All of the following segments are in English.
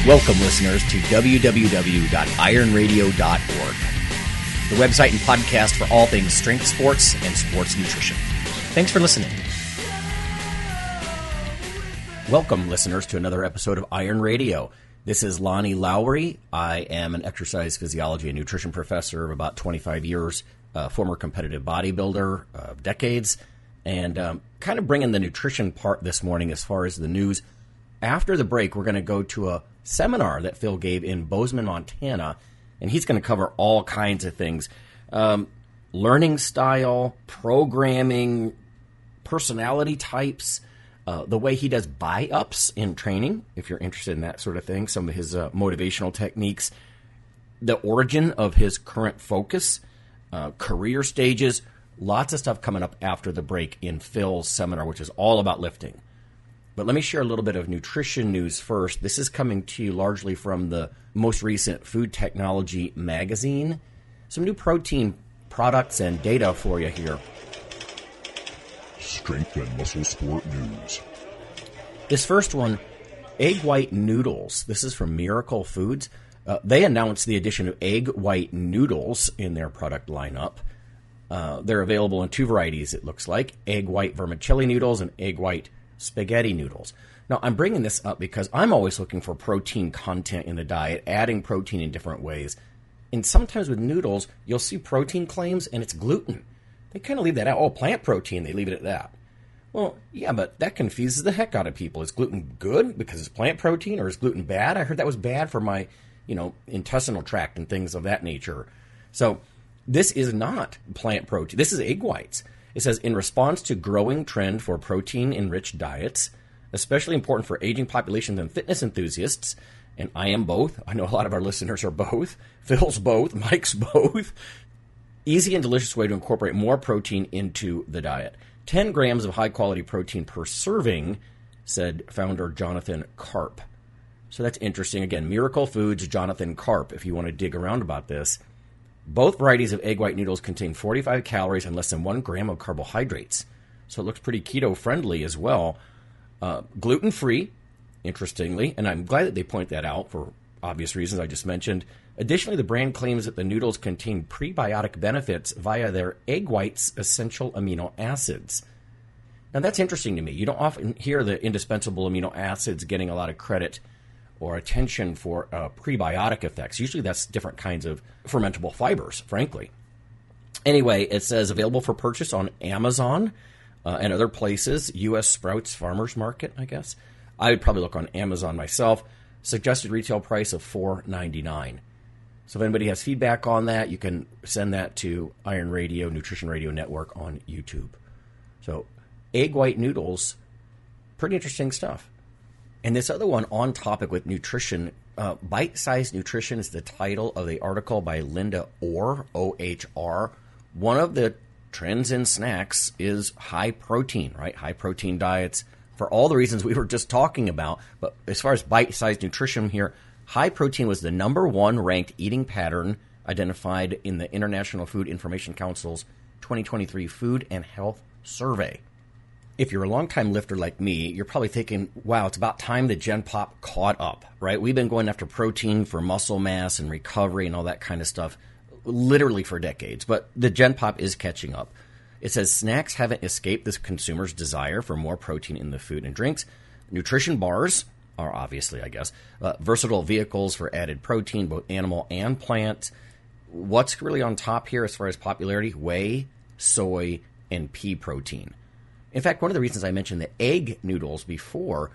Welcome, listeners, to www.ironradio.org, the website and podcast for all things strength sports and sports nutrition. Thanks for listening. Welcome, listeners, to another episode of Iron Radio. This is Lonnie Lowry. I am an exercise physiology and nutrition professor of about 25 years, former competitive bodybuilder of decades, and kind of bringing the nutrition part this morning as far as the news. After the break, we're going to go to a seminar that Phil gave in Bozeman, Montana, and he's going to cover all kinds of things. Learning style, programming, personality types, the way he does buy-ups in training, if you're interested in that sort of thing, some of his motivational techniques, the origin of his current focus, career stages, lots of stuff coming up after the break in Phil's seminar, which is all about lifting. But let me share a little bit of nutrition news first. This is coming to you largely from the most recent Food Technology magazine. Some new protein products and data for you here. Strength and muscle sport news. This first one, egg white noodles. This is from Miracle Foods. They announced the addition of egg white noodles in their product lineup. They're available in two varieties, it looks like. Egg white vermicelli noodles and egg white spaghetti noodles. Now, I'm bringing this up because I'm always looking for protein content in the diet, adding protein in different ways. And sometimes with noodles, you'll see protein claims and it's gluten. They kind of leave that out. Oh, plant protein, they leave it at that. Well, yeah, but that confuses the heck out of people. Is gluten good because it's plant protein, or is gluten bad? I heard that was bad for my, intestinal tract and things of that nature. So this is not plant protein. This is egg whites. It says, in response to growing trend for protein-enriched diets, especially important for aging populations and fitness enthusiasts, and I am both. I know a lot of our listeners are both. Phil's both. Mike's both. Easy and delicious way to incorporate more protein into the diet. 10 grams of high-quality protein per serving, said founder Jonathan Karp. So that's interesting. Again, Miracle Foods, Jonathan Karp, if you want to dig around about this. Both varieties of egg white noodles contain 45 calories and less than 1 gram of carbohydrates. So it looks pretty keto-friendly as well. Gluten-free, interestingly, and I'm glad that they point that out for obvious reasons I just mentioned. Additionally, the brand claims that the noodles contain prebiotic benefits via their egg whites' essential amino acids. Now, that's interesting to me. You don't often hear the indispensable amino acids getting a lot of credit or attention for prebiotic effects. Usually that's different kinds of fermentable fibers, frankly. Anyway, it says available for purchase on Amazon and other places, U.S. Sprouts Farmers Market, I guess. I would probably look on Amazon myself. Suggested retail price of $4.99. So if anybody has feedback on that, you can send that to Iron Radio, Nutrition Radio Network on YouTube. So egg white noodles, pretty interesting stuff. And this other one on topic with nutrition, Bite-Sized Nutrition is the title of the article by Linda Orr, O-H-R. One of the trends in snacks is high protein, right? High protein diets for all the reasons we were just talking about. But as far as bite-sized nutrition here, high protein was the number one ranked eating pattern identified in the International Food Information Council's 2023 Food and Health Survey. If you're a longtime lifter like me, you're probably thinking, wow, it's about time the Gen Pop caught up, right? We've been going after protein for muscle mass and recovery and all that kind of stuff literally for decades, but the Gen Pop is catching up. It says snacks haven't escaped this consumer's desire for more protein in the food and drinks. Nutrition bars are obviously, I guess, versatile vehicles for added protein, both animal and plant. What's really on top here as far as popularity? Whey, soy, and pea protein. In fact, one of the reasons I mentioned the egg noodles before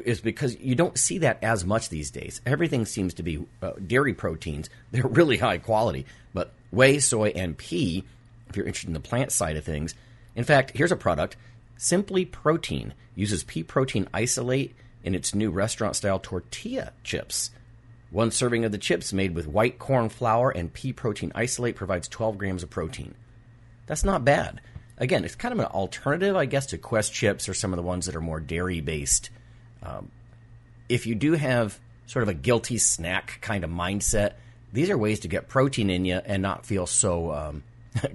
is because you don't see that as much these days. Everything seems to be dairy proteins. They're really high quality. But whey, soy, and pea, if you're interested in the plant side of things. In fact, here's a product. Simply Protein uses pea protein isolate in its new restaurant-style tortilla chips. One serving of the chips made with white corn flour and pea protein isolate provides 12 grams of protein. That's not bad. Again, it's kind of an alternative, I guess, to Quest chips or some of the ones that are more dairy-based. If you do have sort of a guilty snack kind of mindset, these are ways to get protein in you and not feel so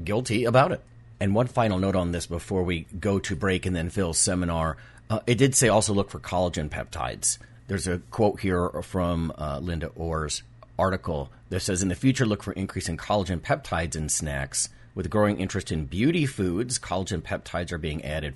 guilty about it. And one final note on this before we go to break and then Phil's seminar. It did say also look for collagen peptides. There's a quote here from Linda Orr's article that says, in the future, look for increase in collagen peptides in snacks. With growing interest in beauty foods, collagen peptides are being added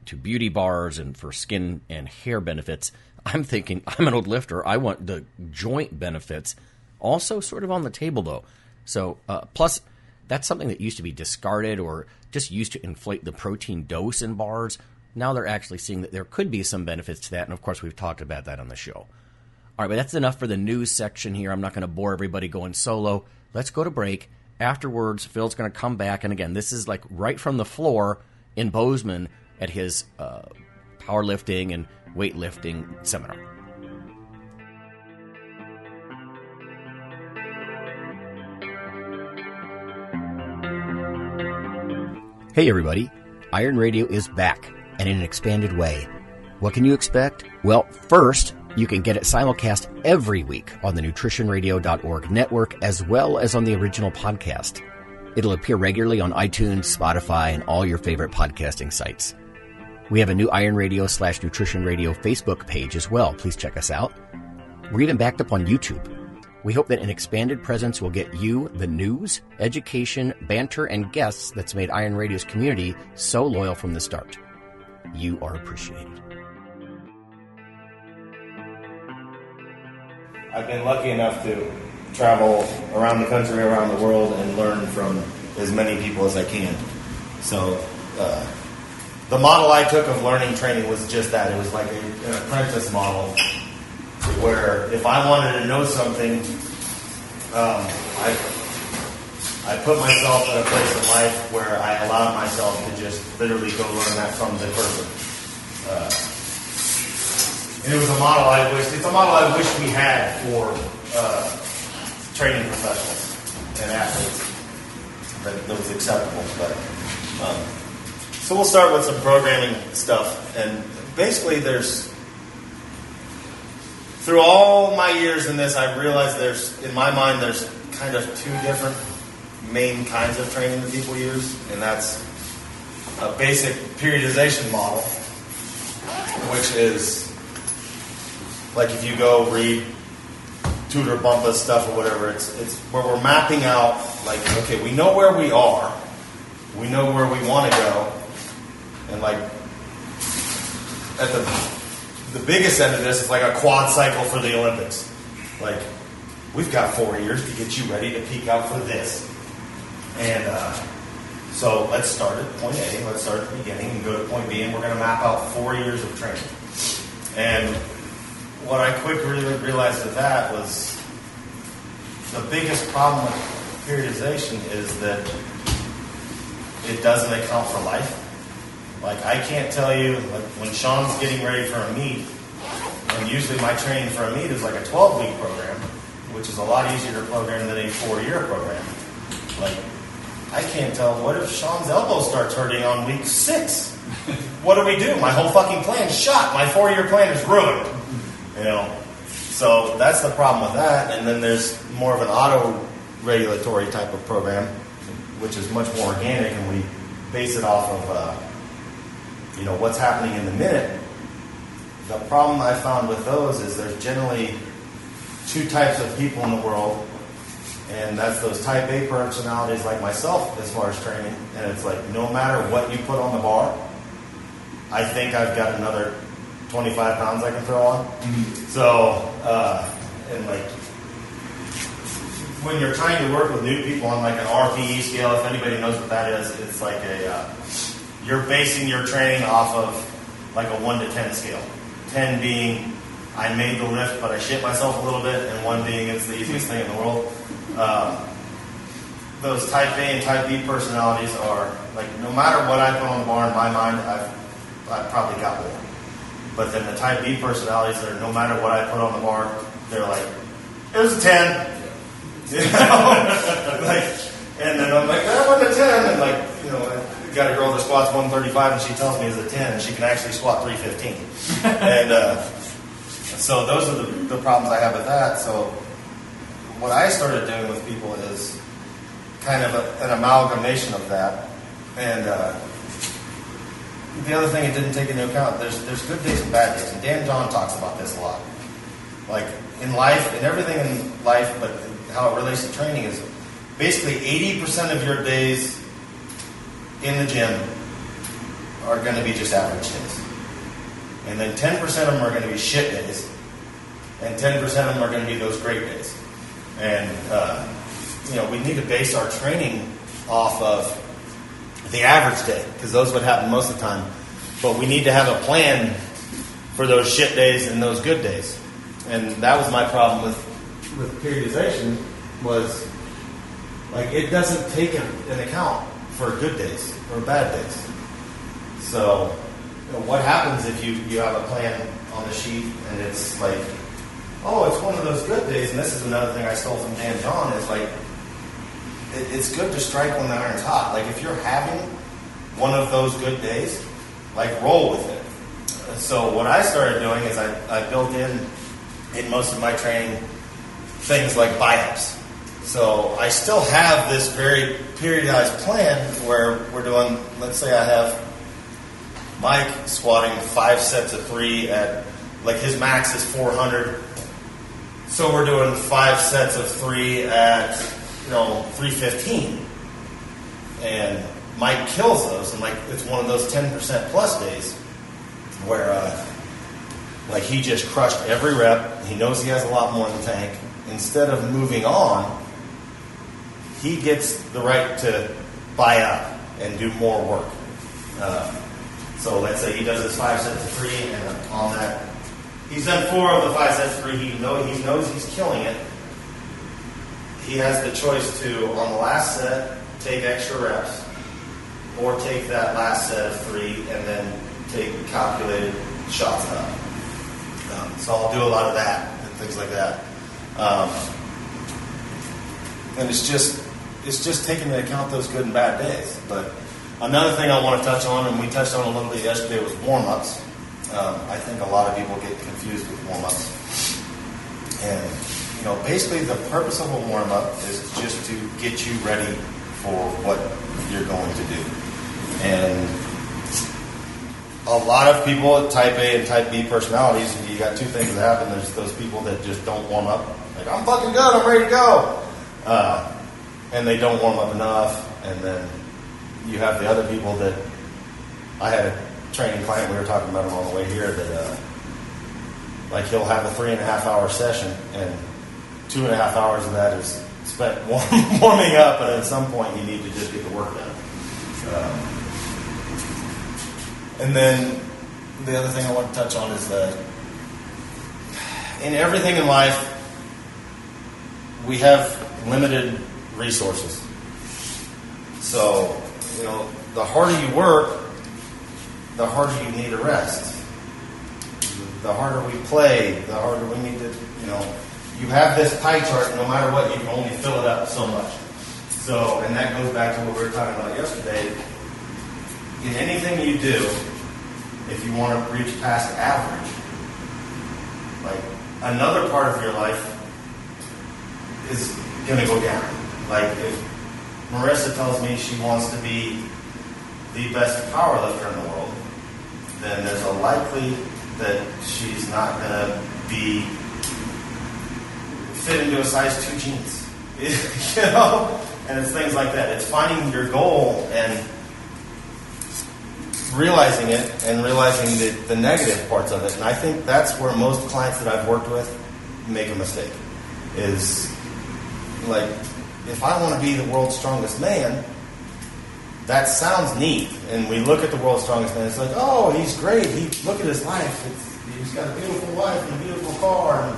to beauty bars and for skin and hair benefits. I'm thinking, I'm an old lifter. I want the joint benefits also sort of on the table, though. So, plus, that's something that used to be discarded or just used to inflate the protein dose in bars. Now they're actually seeing that there could be some benefits to that. And, of course, we've talked about that on the show. All right, but that's enough for the news section here. I'm not going to bore everybody going solo. Let's go to break. Afterwards, Phil's going to come back. And, again, this is like right from the floor in Bozeman at his powerlifting and weightlifting seminar. Hey everybody, Iron Radio is back, and in an expanded way. What can you expect? Well, first, you can get it simulcast every week on the nutritionradio.org network, as well as on the original podcast. It'll appear regularly on iTunes, Spotify, and all your favorite podcasting sites. We have a new Iron Radio / Nutrition Radio Facebook page as well. Please check us out. We're even backed up on YouTube. We hope that an expanded presence will get you the news, education, banter, and guests that's made Iron Radio's community so loyal from the start. You are appreciated. I've been lucky enough to travel around the country, around the world, and learn from as many people as I can. So the model I took of learning training was just that. It was like an apprentice model, where if I wanted to know something, I put myself in a place in life where I allowed myself to just literally go learn that from the person. And it was a model I wish we had for training professionals and athletes that was acceptable. But so we'll start with some programming stuff, and basically through all my years in this, I've realized in my mind, there's kind of two different main kinds of training that people use, and that's a basic periodization model, which is like if you go read Tudor Bumpa's stuff or whatever, it's where we're mapping out, like, okay, we know where we are, we know where we want to go, and like at the biggest end of this is like a quad cycle for the Olympics. Like, we've got 4 years to get you ready to peak out for this. And so let's start at point A, let's start at the beginning and go to point B, and we're going to map out 4 years of training. And what I quickly realized with that was the biggest problem with periodization is that it doesn't account for life. Like, I can't tell you, like, when Sean's getting ready for a meet, and usually my training for a meet is like a 12-week program, which is a lot easier to program than a 4-year program. Like, I can't tell, what if Sean's elbow starts hurting on week 6? What do we do? My whole fucking plan's shot. My 4-year plan is ruined. You know? So that's the problem with that. And then there's more of an auto-regulatory type of program, which is much more organic, and we base it off of what's happening in the minute. The problem I found with those is there's generally two types of people in the world, and that's those type A personalities like myself as far as training, and it's like no matter what you put on the bar, I think I've got another 25 pounds I can throw on. Mm-hmm. So, and like when you're trying to work with new people on like an RPE scale, if anybody knows what that is, it's like you're basing your training off of like a 1 to 10 scale. 10 being I made the lift, but I shit myself a little bit, and 1 being it's the easiest thing in the world. Those type A and type B personalities are like, no matter what I put on the bar, in my mind, I've probably got more. But then the type B personalities are, no matter what I put on the bar, they're like, it was a 10. You know? Like, and then I'm like, that was a 10. And like, I got a girl that squats 135 and she tells me it's a 10 and she can actually squat 315. And so those are the problems I have with that. So what I started doing with people is kind of an amalgamation of that. And the other thing it didn't take into account, there's good days and bad days. And Dan John talks about this a lot. like in life, and everything in life, but how it relates to training is basically 80% of your days in the gym are going to be just average days. And then 10% of them are going to be shit days. And 10% of them are going to be those great days. And, we need to base our training off of the average day, because those would happen most of the time. But we need to have a plan for those shit days and those good days. And that was my problem with periodization, was like it doesn't take an account for good days or bad days. So what happens if you have a plan on the sheet and it's like, oh, it's one of those good days, and this is another thing I stole from Dan John, is like it's good to strike when the iron's hot. Like if you're having one of those good days, like roll with it. So what I started doing is I built in most of my training things like buy-ups. So I still have this very periodized plan where we're doing, let's say I have Mike squatting 5 sets of 3 at, like his max is 400. So we're doing 5 sets of 3 at, 315. And Mike kills those, and like it's one of those 10% plus days where like he just crushed every rep. He knows he has a lot more in the tank. Instead of moving on, he gets the right to buy up and do more work. So let's say he does his 5 sets of 3, and on that, he's done 4 of the 5 sets of 3. He knows he's killing it. He has the choice to, on the last set, take extra reps, or take that last set of 3 and then take calculated shots up. So I'll do a lot of that and things like that. And it's just taking into account those good and bad days. But another thing I want to touch on, and we touched on a little bit yesterday, was warm-ups. I think a lot of people get confused with warm-ups. And, basically the purpose of a warm-up is just to get you ready for what you're going to do. And a lot of people, type A and type B personalities, you got 2 things that happen. There's those people that just don't warm up. Like, I'm fucking good, I'm ready to go. And they don't warm up enough. And then you have the other people that, I had a training client, we were talking about him on the way here, that like he'll have a 3.5 hour session, and 2.5 hours of that is spent warming up, and at some point you need to just get the work done. And then the other thing I want to touch on is that in everything in life, we have limited resources. So, the harder you work, the harder you need a rest. The harder we play, the harder we need to, you have this pie chart, no matter what, you can only fill it up so much. So, and that goes back to what we were talking about yesterday. In anything you do, if you want to reach past average, like another part of your life is going to go down. Like if Marissa tells me she wants to be the best powerlifter in the world, then there's a likely that she's not going to be fit into a size 2 jeans. And it's things like that. It's finding your goal and realizing it and realizing the negative parts of it. And I think that's where most clients that I've worked with make a mistake. Is like, if I want to be the world's strongest man, that sounds neat. And we look at the world's strongest man, it's like, oh, he's great. Look at his life. He's got a beautiful wife and a beautiful car. And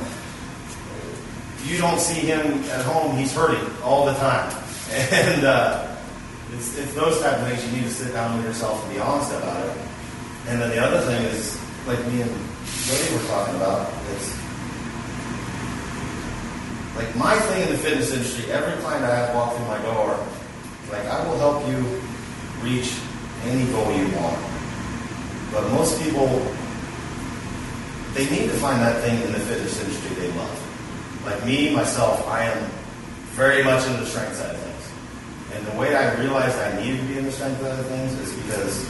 you don't see him at home, he's hurting all the time. And it's those type of things you need to sit down with yourself and be honest about it. And then the other thing is, like me and Jody were talking about, is like my thing in the fitness industry, every client I have walk through my door, like I will help you reach any goal you want. But most people, they need to find that thing in the fitness industry they love. Like me, myself, I am very much into the strength side of things. And the way I realized I needed to be in the strength side of things is because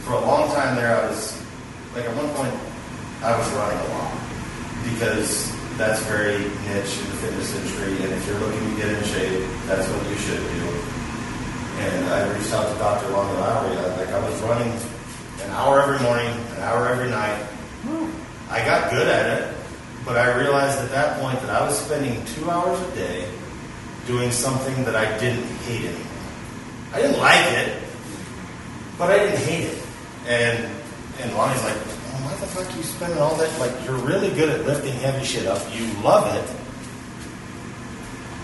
for a long time there, I was, like at one point, I was running a lot. because that's very niche in the fitness industry, and if you're looking to get in shape, that's what you should do. And I reached out to Dr. Lonnie Lowry. I was running an hour every morning, an hour every night. I got good at it, but I realized at that point that I was spending 2 hours a day doing something that I didn't hate anymore. I didn't like it, but I didn't hate it. And Lonnie's like, oh, why the fuck are you spending all that? Like, you're really good at lifting heavy shit up. You love it.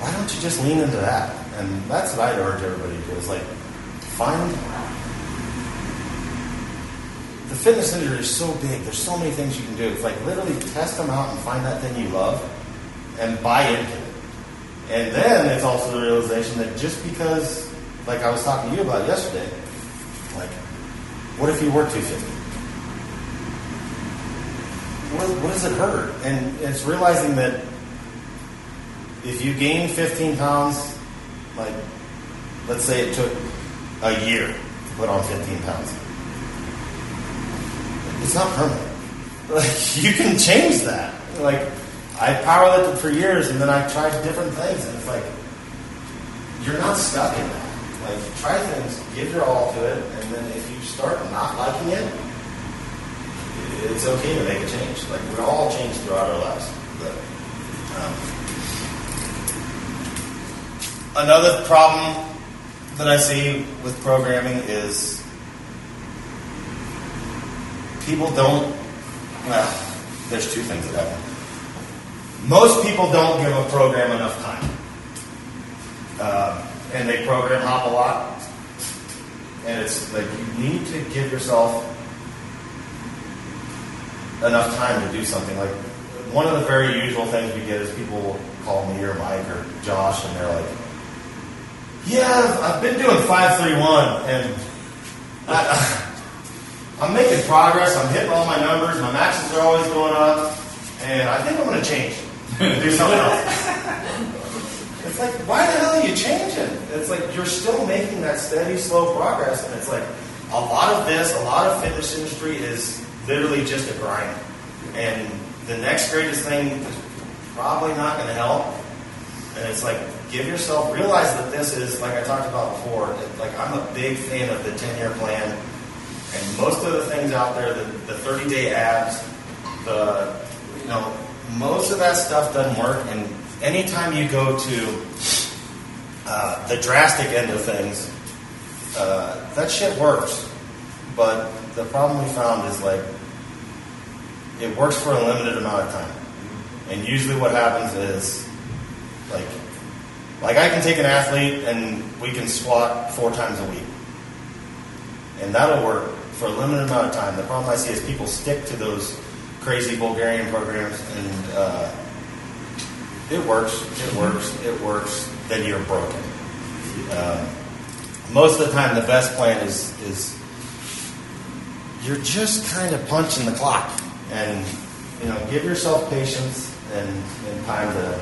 Why don't you just lean into that? And that's what I'd urge everybody to do, is like, find... The fitness industry is so big. There's so many things you can do. It's like literally test them out and find that thing you love and buy into it. And then it's also the realization that just because, like I was talking to you about yesterday, like, what if you were 250? What does it hurt? And it's realizing that if you gain 15 pounds, like, let's say it took a year to put on 15 pounds. It's not permanent. Like, you can change that. Like, I powerlifted for years, and then I tried different things, and it's like, you're not stuck in that. Like, try things, give your all to it, and then if you start not liking it, it's okay to make a change. Like, we all change throughout our lives. But, another problem that I see with programming is people don't, well, there's two things that happen. Most people don't give a program enough time. And they program hop a lot. And it's like, you need to give yourself enough time to do something. Like, one of the very usual things we get is people will call me or Mike or Josh, and they're like, yeah, I've been doing 5-3-1, and I'm making progress. I'm hitting all my numbers. My maxes are always going up, and I think I'm going to change and do something else. It's like, why the hell are you changing? It's like, you're still making that steady, slow progress, and it's like, a lot of fitness industry is literally just a grind. And the next greatest thing is probably not going to help. And it's like, give yourself, realize that this is, like I talked about before, like, I'm a big fan of the 10-year plan. And most of the things out there, the 30-day abs, most of that stuff doesn't work. And anytime you go to the drastic end of things, that shit works. But the problem we found is, like, it works for a limited amount of time. And usually what happens is, like I can take an athlete and we can squat 4 times a week. And that'll work for a limited amount of time. The problem I see is people stick to those crazy Bulgarian programs, and it works, then you're broken. Most of the time, the best plan is you're just kind of punching the clock, and give yourself patience and time to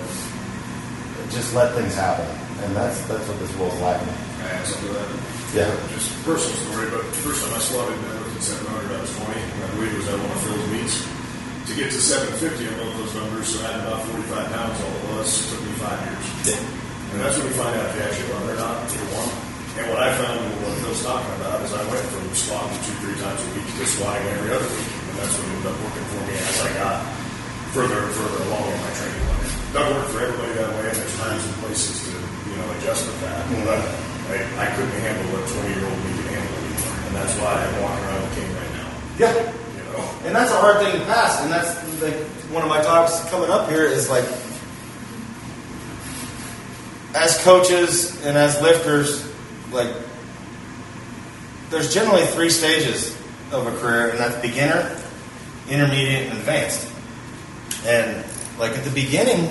just let things happen. And that's what this world's lacking. I add something to that. Yeah. Just a personal story, but the first time I squatted at 700, I was 20. My weight was at one of Phil's meets. To get to 750 on both those numbers, so adding about 45 pounds, all it was, took me 5 years. Yeah. And that's when you find out if you actually run or not, for one. And what I found, and what Phil's talking about, is I went from squatting 2-3 times a week to squatting every other week. And that's what ended up working for me as I got further and further along in my training life. It doesn't work for everybody that way, and there's times and places to adjust with that. Mm-hmm. But I couldn't handle what 20-year-old me could handle anymore. And that's why I'm walking around with King right now. Yeah. And that's a hard thing to pass. And that's like one of my talks coming up here is like, as coaches and as lifters, like, there's generally 3 stages of a career, and that's beginner, intermediate, and advanced. And like at the beginning,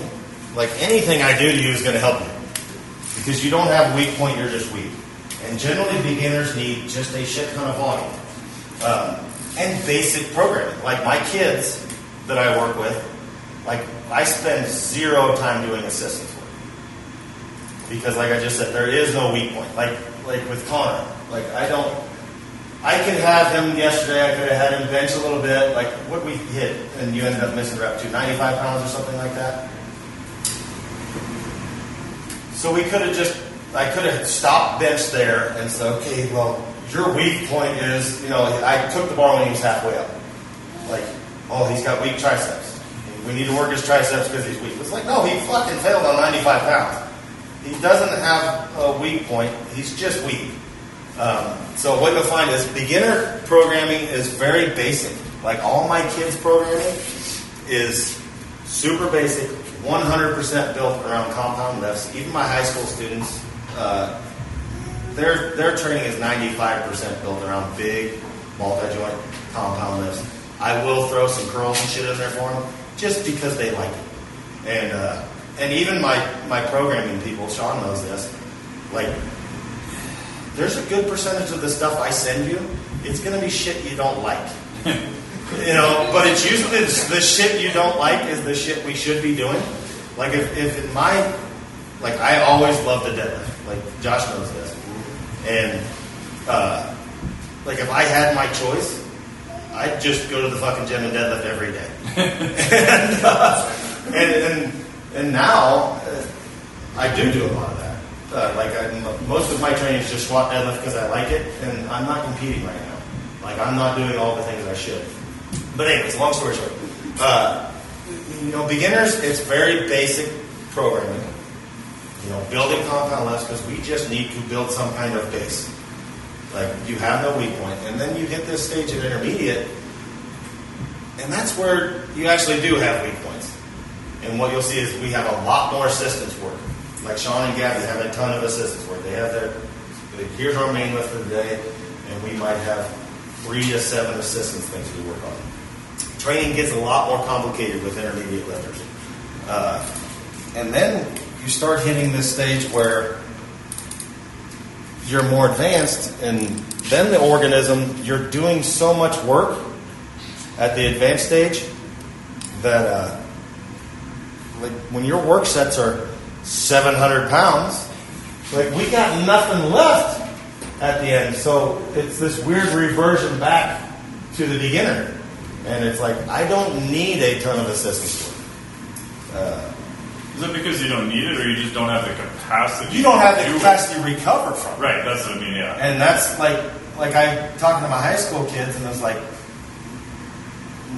like anything I do to you is going to help you. Because you don't have a weak point, you're just weak. And generally beginners need just a shit ton of volume. And basic programming. Like my kids that I work with, like I spend 0 time doing assistance work. Because like I just said, there is no weak point. Like with Connor, like I I could have him yesterday. I could have had him bench a little bit, like what we hit, and you ended up missing rep to 95 pounds or something like that. So we could have I could have stopped bench there and said, okay, well, your weak point is, I took the bar when he was halfway up. Like, oh, he's got weak triceps. We need to work his triceps because he's weak. It's like, no, he fucking failed on 95 pounds. He doesn't have a weak point. He's just weak. So what you'll find is beginner programming is very basic. Like all my kids' programming is super basic, 100% built around compound lifts. Even my high school students, their training is 95% built around big, multi-joint compound lifts. I will throw some curls and shit in there for them, just because they like it. And even my programming people, Sean knows this, like, there's a good percentage of the stuff I send you, it's going to be shit you don't like. But it's usually the shit you don't like is the shit we should be doing. Like if in my, like I always love the deadlift. Like Josh knows this. And like if I had my choice, I'd just go to the fucking gym and deadlift every day. and now I do a lot of that. Most of my training is just squat deadlift because I like it, and I'm not competing right now. Like I'm not doing all the things I should. But anyways, long story short, beginners, it's very basic programming. Building compound lifts because we just need to build some kind of base. Like you have no weak point, and then you hit this stage of intermediate, and that's where you actually do have weak points. And what you'll see is we have a lot more assistance work. Like Sean and Gabby have a ton of assistance work. They have here's our main lift for the day, and we might have 3 to 7 assistance things we work on. Training gets a lot more complicated with intermediate lifters. And then you start hitting this stage where you're more advanced, and then the organism, you're doing so much work at the advanced stage that like when your work sets are 700 pounds, like we got nothing left at the end. So it's this weird reversion back to the beginner. And it's like, I don't need a ton of assistance work. Is it because you don't need it, or you just don't have the capacity? You don't have the capacity to recover from it. Right, that's what I mean, yeah. And that's like I'm talking to my high school kids, and it's like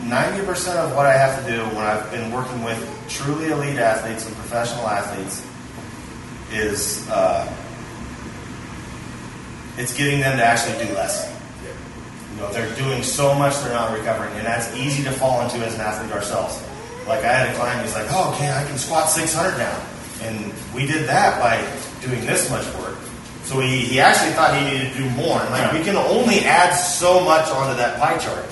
90% of what I have to do when I've been working with truly elite athletes and professional athletes is it's getting them to actually do less. They're doing so much they're not recovering, and that's easy to fall into as an athlete ourselves. Like I had a client who's like, oh, okay, I can squat 600 now. And we did that by doing this much work. So he actually thought he needed to do more. And like we can only add so much onto that pie chart.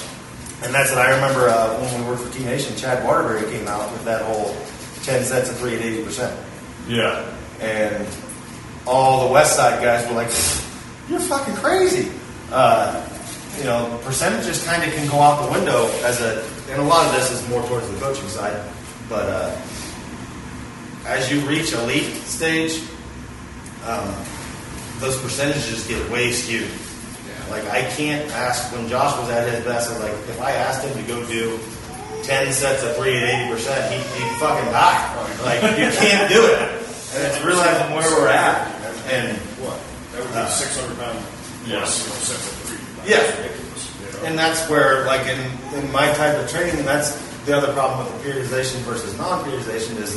And that's what I remember when we worked for T Nation, Chad Waterbury came out with that whole 10 sets of 3 at 80%. Yeah. And all the West Side guys were like, you're fucking crazy. Percentages kind of can go out the window and a lot of this is more towards the coaching side, but as you reach elite stage, those percentages get way skewed. Yeah. Like I can't ask, when Josh was at his best, I was like, if I asked him to go do 10 sets of 3 at 80%, he'd fucking die. Like you can't do it. And it's realizing where we're at. And what? That would be 600 pounds. Yes. Sets of 3. Yeah. And that's where, like in my type of training, and that's the other problem with the periodization versus non-periodization is,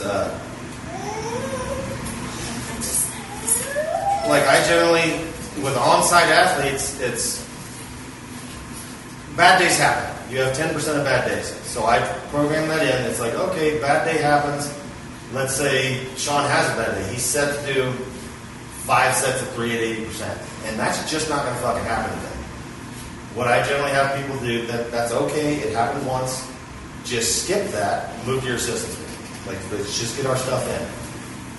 like I generally, with on-site athletes, it's bad days happen. You have 10% of bad days. So I program that in. It's like, okay, bad day happens. Let's say Sean has a bad day. He's set to do 5 sets of 3 at 80%. And that's just not going to fucking happen to them. What I generally have people do, that's okay, it happened once, just skip that, move to your assistance week. Like, let's just get our stuff in.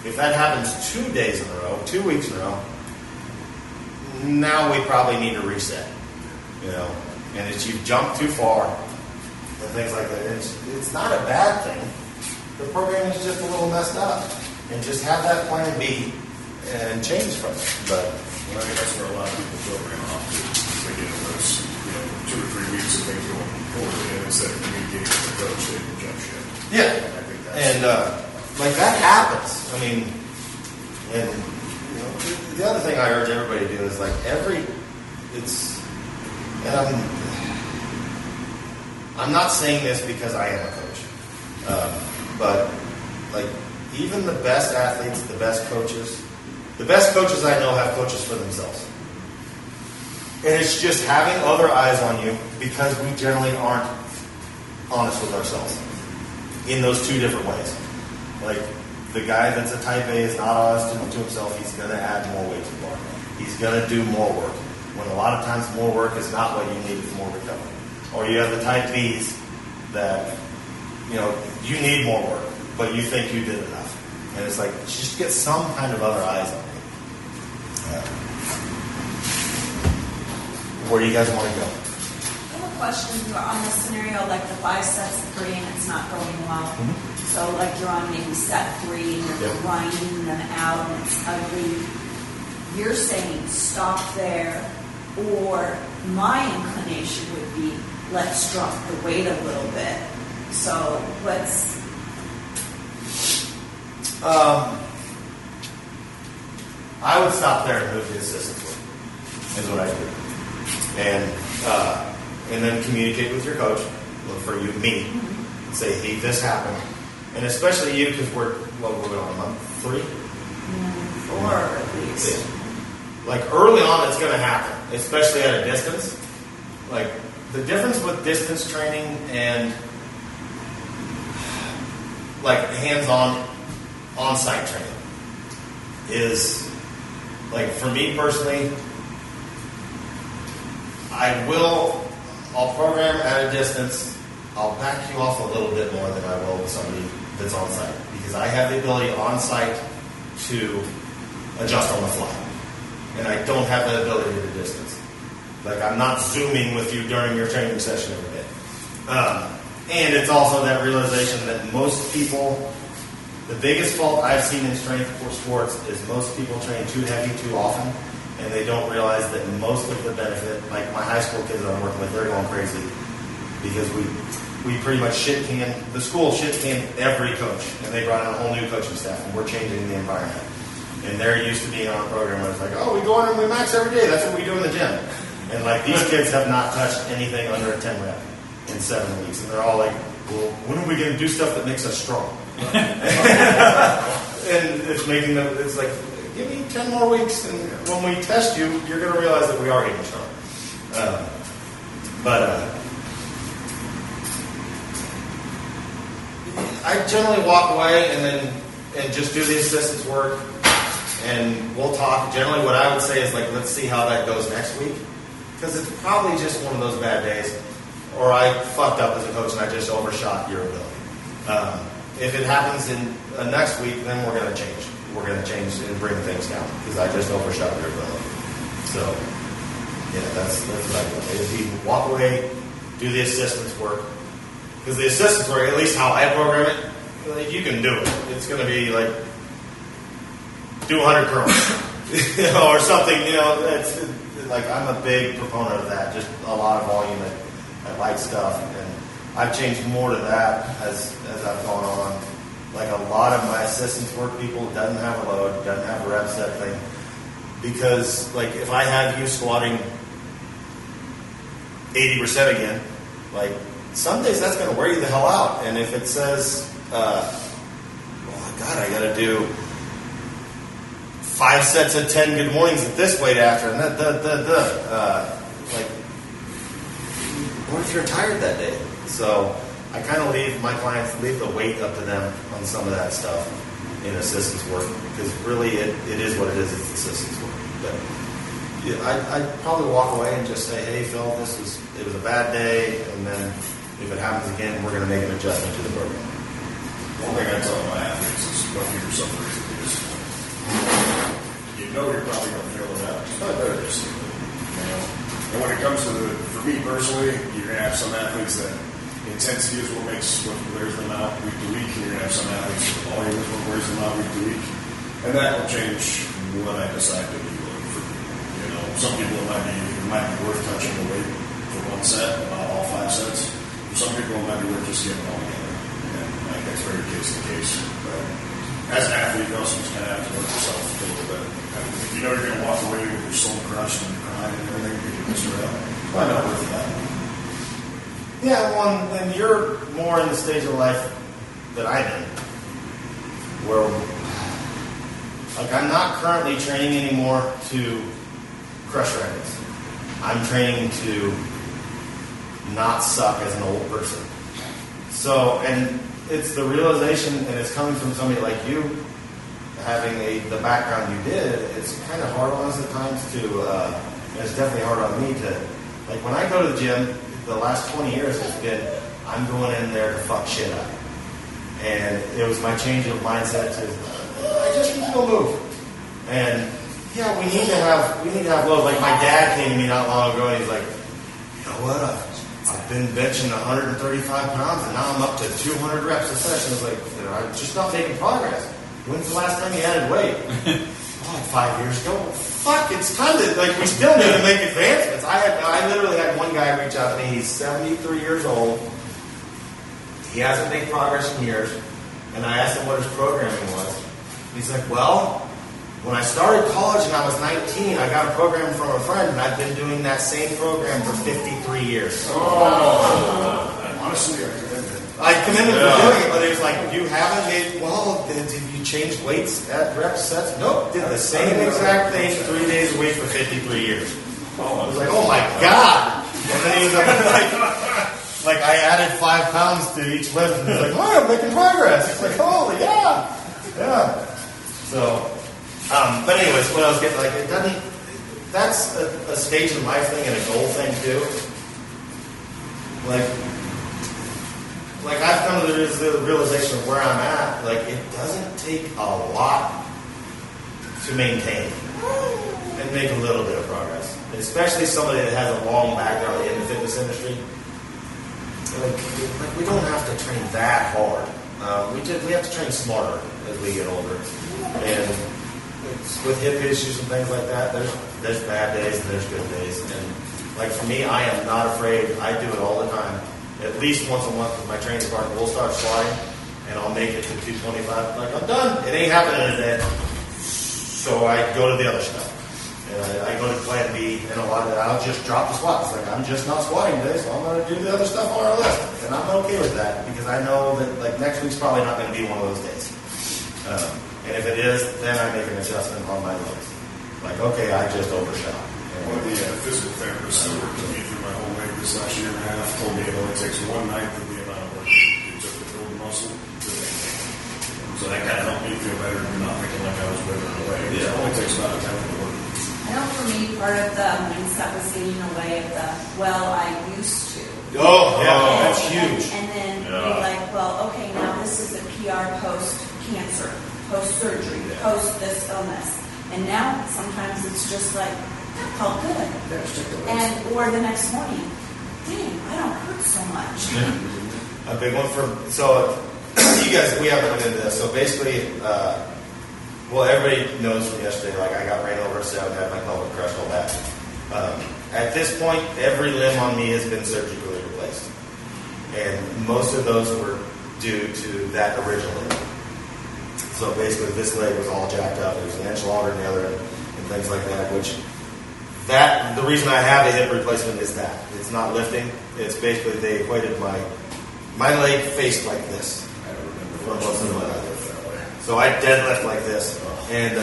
If that happens 2 days in a row, 2 weeks in a row, now we probably need to reset. And it's you've jumped too far, and things like that. It's not a bad thing. The program is just a little messed up. And just have that plan B and change from it. But I think that's where a lot of people program off to. They get in those And like that happens. I mean, and the other thing I urge everybody to do is like I'm not saying this because I am a coach, but like even the best athletes, the best coaches I know have coaches for themselves. And it's just having other eyes on you because we generally aren't honest with ourselves in those two different ways. Like the guy that's a type A is not honest to himself. He's going to add more weight to the bar. He's going to do more work. When a lot of times more work is not what you need for more recovery. Or you have the type Bs that, you need more work, but you think you did enough. And it's like, just get some kind of other eyes on you. Where do you guys want to go? I have a question on this scenario, like the 5 sets of 3 and it's not going well. Mm-hmm. So like you're on maybe set 3 and you're grinding them out and it's ugly. You're saying stop there, or my inclination would be let's drop the weight a little bit. So let's... I would stop there and move the assistance work, is what I do. And then communicate with your coach, look for you, me, and say, hey, this happened. And especially you, because we're on month 3? 4 at least. Yeah. Like early on, it's going to happen, especially at a distance. Like the difference with distance training and like hands-on, on-site training is, like for me personally, I'll program at a distance. I'll back you off a little bit more than I will with somebody that's on site because I have the ability on site to adjust on the fly, and I don't have that ability at a distance. Like I'm not zooming with you during your training session every day. And it's also that realization that most people, the biggest fault I've seen in strength sports is most people train too heavy too often. And they don't realize that most of the benefit, like my high school kids that I'm working with, they're going crazy because we pretty much the school shit-canned every coach, and they brought in a whole new coaching staff, and we're changing the environment. And they're used to being on a program where it's like, oh, we go in and we max every day. That's what we do in the gym. And like these kids have not touched anything under a 10 rep in 7 weeks, and they're all like, well, when are we going to do stuff that makes us strong? And it's making them. It's like, give me 10 more weeks, and when we test you, you're going to realize that we are getting strong. I generally walk away and just do the assistance work, and we'll talk. Generally, what I would say is like, let's see how that goes next week, because it's probably just one of those bad days, or I fucked up as a coach and I just overshot your ability. If it happens in next week, then we're going to change. We're going to change and bring things down because I just overshot your ability. So, yeah, that's what I do. If you walk away, do the assistance work, because the assistance work, at least how I program it, like, you can do it. It's going to be like do 100 curls, or something. It's like I'm a big proponent of that. Just a lot of volume and light stuff, and I've changed more to that as I've gone on. Like a lot of my assistance work people doesn't have a load, doesn't have a rep set thing. Because like if I have you squatting 80% again, like some days that's going to wear you the hell out. And if it says, oh my God, I got to do 5 sets of 10 good mornings at this weight after, and like, what if you're tired that day? So I kind of leave my clients, leave the weight up to them on some of that stuff in assistance work, because really it is what it is, it's assistance work. But yeah, I'd probably walk away and just say, hey Phil, it was a bad day, and then if it happens again, we're going to make an adjustment to the program. One thing I tell my athletes is don't give yourself a reason to do this. You're probably going to feel it out. It's not better to see it. And when it comes to for me personally, you're going to have some athletes that intensity is what wears them out week to week. You're going to have some athletes that volume is what wears them out week to week. And that will change when I decide to be good for people. Some people it might be worth touching the weight for 1 set, not all 5 sets. For some people it might be worth just getting it all together. And like It's very case to case. But as an athlete, you also just kind of have to work yourself a little bit. And if you know you're going to walk away with your soul crushed and crying and everything, you can miss it out. Why not worth that? Yeah, well, and you're more in the stage of life that I'm in, where, like, I'm not currently training anymore to crush records. I'm training to not suck as an old person. So, and it's the realization, and it's coming from somebody like you, having the background you did, it's kind of hard on us at times to, and it's definitely hard on me to, like, when I go to the gym, the last 20 years has been, I'm going in there to fuck shit up. And it was my change of mindset to, I just need to go move. And yeah, we need to have lows. Like my dad came to me not long ago and he's like, you know what, I've been benching 135 pounds and now I'm up to 200 reps a session. I was like, I'm just not making progress. When's the last time you added weight? Like 5 years ago. Fuck, it's time to, like, we still need to make advancements. I literally had one guy reach out to me. He's 73 years old. He hasn't made progress in years. And I asked him what his programming was. He's like, well, when I started college and I was 19, I got a program from a friend, and I've been doing that same program for 53 years. Honestly, I commend him for doing it, but he was like, you haven't made, well, did you change weights at rep sets? Nope, did the same exact thing 3 days a week for 53 years. I was like, oh my God. And then he was like I added 5 pounds to each lift, and he's like, oh, I'm making progress. It's like, holy, yeah. So, but anyways, what I was getting, like, it doesn't, that's a stage of life thing and a goal thing too. Like I've come to the realization of where I'm at, like, it doesn't take a lot to maintain and make a little bit of progress. Especially somebody that has a long background in the fitness industry. Like we don't have to train that hard. We have to train smarter as we get older. And with hip issues and things like that, there's bad days and there's good days. And like for me, I am not afraid. I do it all the time. At least once a month with my training partner, we'll start squatting, and I'll make it to 225. Like, I'm done. It ain't happening in a day. So I go to the other stuff. And I go to plan B, and a lot of it, I'll just drop the squats. Like, I'm just not squatting today, so I'm going to do the other stuff on our list. And I'm okay with that, because I know that, like, next week's probably not going to be one of those days. And if it is, then I make an adjustment on my legs. Like, okay, I just overshot. One of the physical therapists that worked with me through my whole leg this last year and a half told me it only takes 1/9 of the amount of work it took to build the muscle to maintain. So that kind of helped me feel better than not thinking like I was withering away. Yeah. It only takes about a 10th of the work. I know for me, part of the mindset was getting away of the, well, I used to. Oh, yeah, that's huge. And then you're like, well, okay, now this is a PR post-cancer, post-surgery, post-this illness. And now sometimes it's just like, felt good. And or the next morning, dang, I don't hurt so much. A big one so you guys, we haven't went into this. So basically, well, everybody knows from yesterday, like I got ran over, so I had my pelvic crushed, all that. At this point, every limb on me has been surgically replaced. And most of those were due to that original limb. So basically, this leg was all jacked up. It was an inch longer than the other, and things like that, the reason I have a hip replacement is that. It's not lifting. It's basically, they equated my leg faced like this. I don't remember For most of my life. That way. So I deadlift like this. And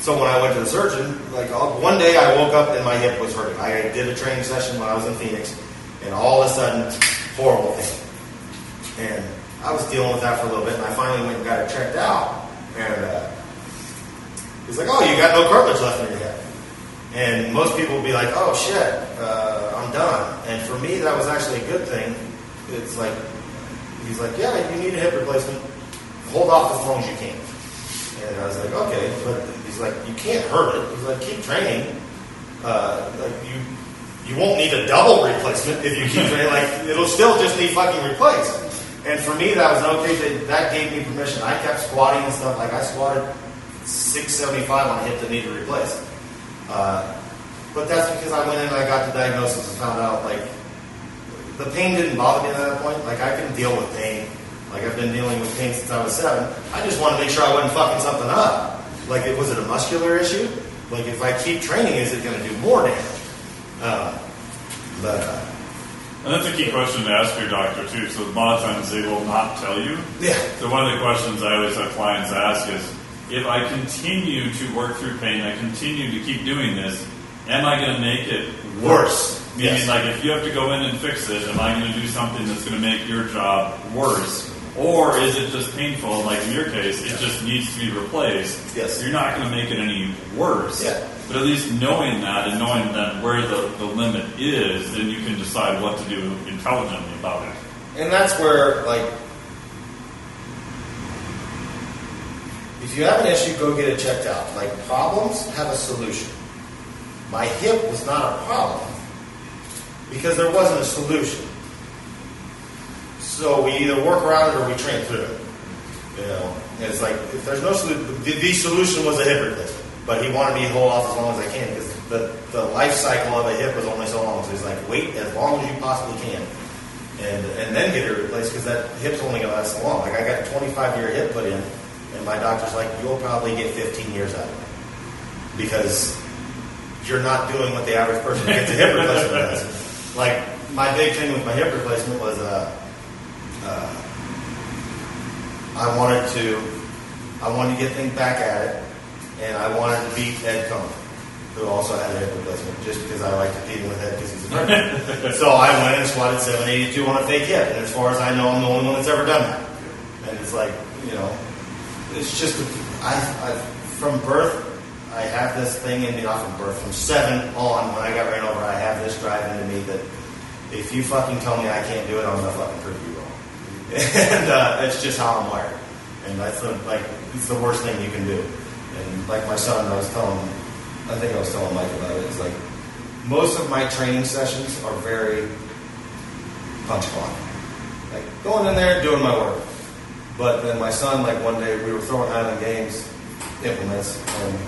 so when I went to the surgeon, like one day I woke up and my hip was hurting. I did a training session when I was in Phoenix, and all of a sudden, horrible thing. And I was dealing with that for a little bit, and I finally went and got it checked out. And he's like, oh, you got no cartilage left in your hip. And most people would be like, oh, shit, I'm done. And for me, that was actually a good thing. It's like, he's like, yeah, you need a hip replacement. Hold off as long as you can. And I was like, okay. But he's like, you can't hurt it. He's like, keep training. Like you won't need a double replacement if you keep training. Like, it'll still just need fucking replaced. And for me, that was okay. That gave me permission. I kept squatting and stuff. Like, I squatted 675 on a hip that needed replaced. But that's because I went in and I got the diagnosis and found out, like, the pain didn't bother me at that point. Like, I can deal with pain. Like, I've been dealing with pain since I was 7. I just wanted to make sure I wasn't fucking something up. Like, was it a muscular issue? Like, if I keep training, is it going to do more damage? And that's a key question to ask your doctor, too. So a lot of times they will not tell you. Yeah. So one of the questions I always have clients ask is, if I continue to work through pain, I continue to keep doing this, am I going to make it worse? Meaning, Yes. like, if you have to go in and fix it, am I going to do something that's going to make your job worse? Or is it just painful? Like in your case, it just needs to be replaced. Yes. You're not going to make it any worse. Yeah. But at least knowing that and knowing that where the limit is, then you can decide what to do intelligently about it. And that's where, like, if you have an issue, go get it checked out. Like, problems have a solution. My hip was not a problem because there wasn't a solution. So we either work around it or we train through it. You know, and it's like, if there's no solution, the solution was a hip replacement. But he wanted me to hold off as long as I can because the life cycle of a hip was only so long. So he's like, wait as long as you possibly can. And then get it replaced because that hip's only going to last so long. Like, I got a 25-year hip put in, and my doctor's like, you'll probably get 15 years out of it because you're not doing what the average person who gets a hip replacement does. Like, my big thing with my hip replacement was I wanted to get things back at it, and I wanted to beat Ed Cohn, who also had a hip replacement, just because I like competing with Ed because he's a friend. So I went and squatted 782 on a fake hip, and as far as I know, I'm the only one that's ever done that. And it's like, you know, it's just, from birth, I have this thing in me, not from birth, from 7 on, when I got ran over, I have this drive into me that if you fucking tell me I can't do it, I'm going to fucking prove you wrong. And it's just how I'm wired. And that's it's the worst thing you can do. And like my son, I think I was telling Mike about it, it's like, most of my training sessions are very punch clock. Like, going in there, doing my work. But then my son, like, one day, we were throwing Highland Games implements, and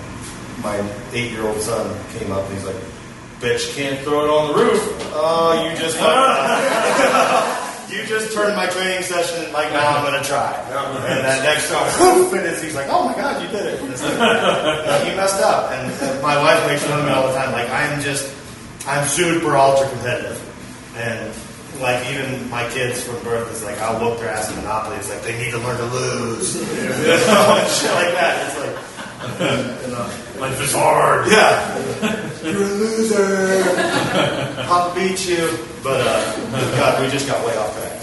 my 8-year-old son came up and he's like, bitch, can't throw it on the roof. Oh, you just you just turned my training session, like, now I'm going to try. And that next shot, poof, and he's like, oh my God, you did it. And it's like, you messed up. And my wife makes fun of me all the time. Like, I'm super ultra competitive. And, like, even my kids from birth, it's like, I'll whoop their ass in Monopoly. It's like, they need to learn to lose. You know, shit like that. It's like, life is hard. Yeah. You're a loser. Papa beat you. But, God, we just got way off track.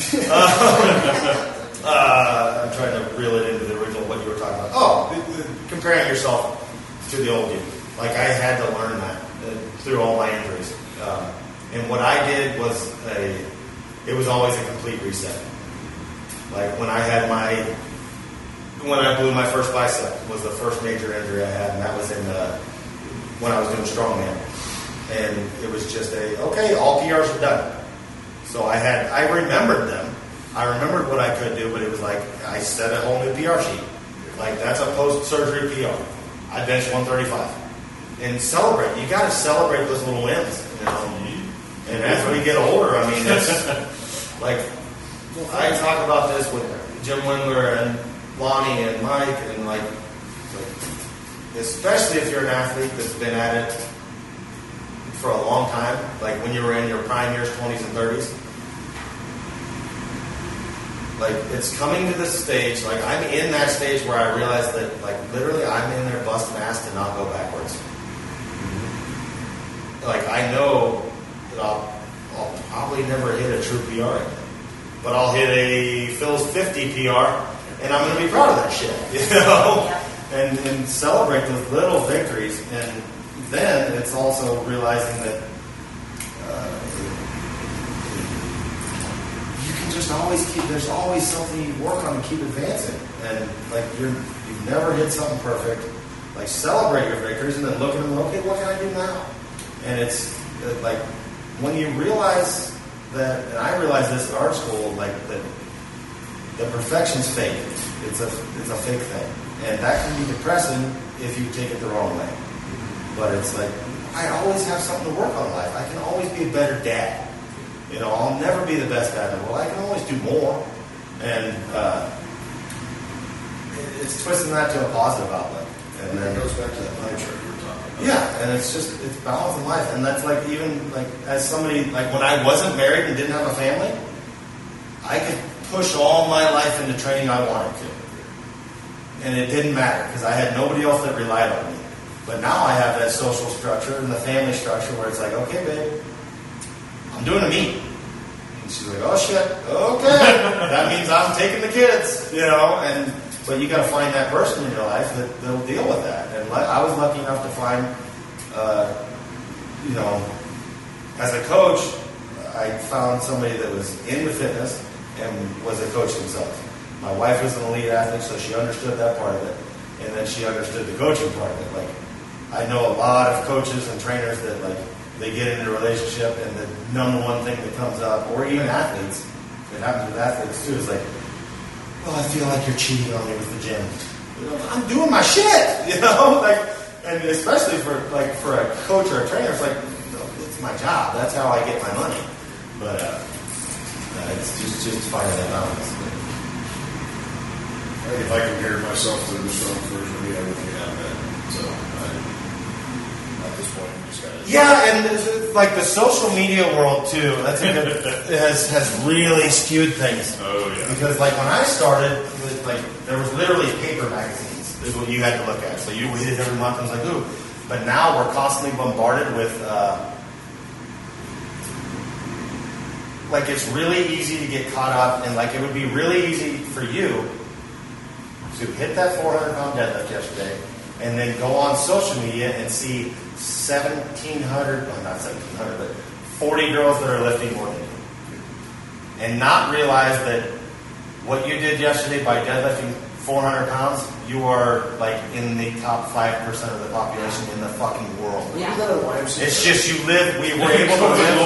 I'm trying to reel it into the original, what you were talking about. Oh, comparing yourself to the old you. Like, I had to learn that through all my injuries. And what I did was it was always a complete reset. Like, when I blew my first bicep was the first major injury I had, and that was when I was doing strongman. And it was just okay, all PRs are done. So I remembered them. I remembered what I could do, but it was like, I set a whole new PR sheet. Like, that's a post-surgery PR. I benched 135. And celebrate. You got to celebrate those little wins, you know. And as we get older, I mean, it's like, I talk about this with Jim Windler and Lonnie and Mike, and like, especially if you're an athlete that's been at it for a long time, like when you were in your prime years, 20s and 30s. Like, it's coming to this stage, like, I'm in that stage where I realize that, like, literally I'm in there busting ass to not go backwards. Like, I know that I'll probably never hit a true PR again. But I'll hit a Phil's 50 PR, and I'm going to be proud of that shit, you know? Yeah. And celebrate those little victories. And then it's also realizing that you can just always there's always something you work on and keep advancing. And, like, you've never hit something perfect. Like, celebrate your victories and then look at them, okay, what can I do now? And it's, like, when you realize that, and I realized this at art school, like, that the perfection's fake. It's a fake thing. And that can be depressing if you take it the wrong way. But it's like, I always have something to work on in life. I can always be a better dad. You know, I'll never be the best at it. Well, I can always do more. And it's twisting that to a positive outlet. And then it goes back to that pie chart you were talking about. yeah, and it's balance in life. And that's like, even like as somebody, like when I wasn't married and didn't have a family, I could push all my life into training I wanted to. And it didn't matter because I had nobody else that relied on me. But now I have that social structure and the family structure where it's like, okay, babe, I'm doing a meet. And she's like, oh shit, okay. That means I'm taking the kids, you know. But you got to find that person in your life that they'll deal with that. And I was lucky enough to find, you know, as a coach, I found somebody that was into fitness and was a coach themselves. My wife was an elite athlete, so she understood that part of it, and then she understood the coaching part of it. Like, I know a lot of coaches and trainers that, like, they get into a relationship, and the number one thing that comes up, or even athletes, it happens with athletes too, is like, well, I feel like you're cheating on me with the gym. You know, I'm doing my shit, you know? Like, and especially for a coach or a trainer, it's like, it's my job. That's how I get my money. But it's just finding that balance. I think if I compare myself to the strong version of me, I wouldn't have that. So at this point, we just got to. Yeah, and like the social media world too. That's a good, has really skewed things. Oh yeah. Because like when I started, like there was literally paper magazines. Is what you had to look at. So you read it every month and was like, ooh. But now we're constantly bombarded with. Like it's really easy to get caught up, and like it would be really easy for you to hit that 400-pound deadlift yesterday, and then go on social media and see 1,700, well not 1,700, but 40 girls that are lifting more than you, and not realize that what you did yesterday by deadlifting 400 pounds, you are like in the top 5% of the population in the fucking world. Yeah. It's just we were able to live.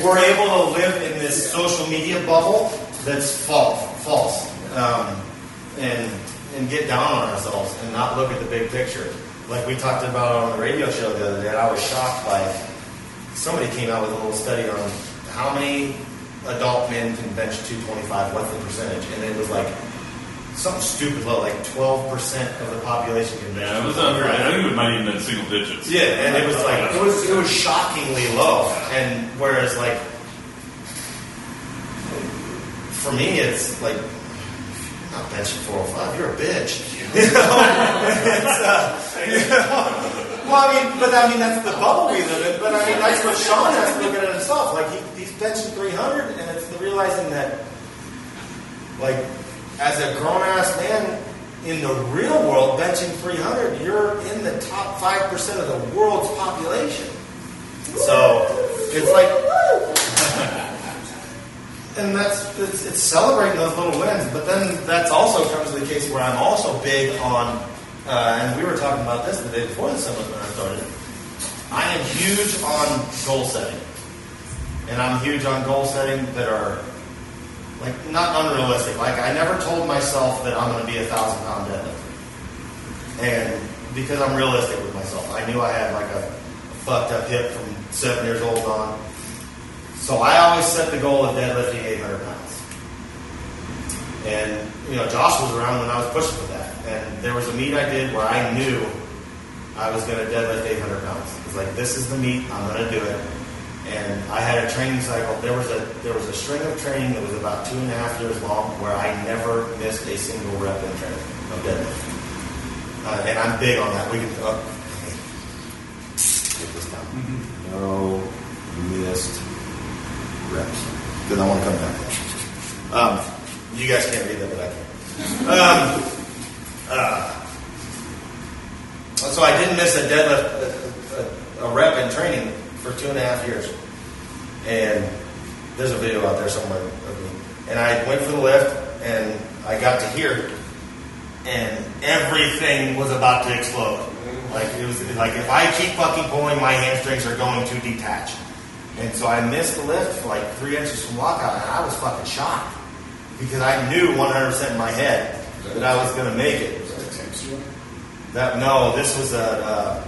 We're able to live in this social media bubble that's false, and get down on ourselves and not look at the big picture. Like we talked about on the radio show the other day, and I was shocked by somebody came out with a little study on how many adult men can bench 225, what's the percentage? And it was like something stupid low, like 12% of the population can bench. Yeah, it was under. I think it might even been single digits. Yeah, and it was like it was shockingly low. And whereas like for me, it's like you're not benching 405, you're a bitch. You know? Well, I mean that's the bubble we live in. But I mean that's what Sean has to look at it himself. Like he's benching 300, and it's the realizing that, like, as a grown-ass man in the real world, benching 300, you're in the top 5% of the world's population. So it's like, and it's celebrating those little wins. But then that's also comes to the case where I'm also big on, and we were talking about this the day before the summit when I started. I am huge on goal setting. And I'm huge on goal setting that are, like, not unrealistic. Like, I never told myself that I'm going to be 1,000-pound deadlifter. And because I'm realistic with myself, I knew I had, like, a fucked up hip from 7 years old on. So I always set the goal of deadlifting 800 pounds. And, you know, Josh was around when I was pushing for that. And there was a meet I did where I knew I was going to deadlift 800 pounds. It was like, this is the meet, I'm going to do it. And I had a training cycle. There was a string of training that was about 2.5 years long where I never missed a single rep in training of deadlift. And I'm big on that. We can get this down. Mm-hmm. No missed reps because I want to come back. You guys can't read that, but I can. So I didn't miss a deadlift, a rep in training for 2.5 years. And there's a video out there somewhere of me. And I went for the lift, and I got to here, and everything was about to explode. Like, it was like, if I keep fucking pulling, my hamstrings are going to detach. And so I missed the lift for like 3 inches from lockout, and I was fucking shocked. Because I knew 100% in my head that I was going to make it. Was that a temp seal? No, this was a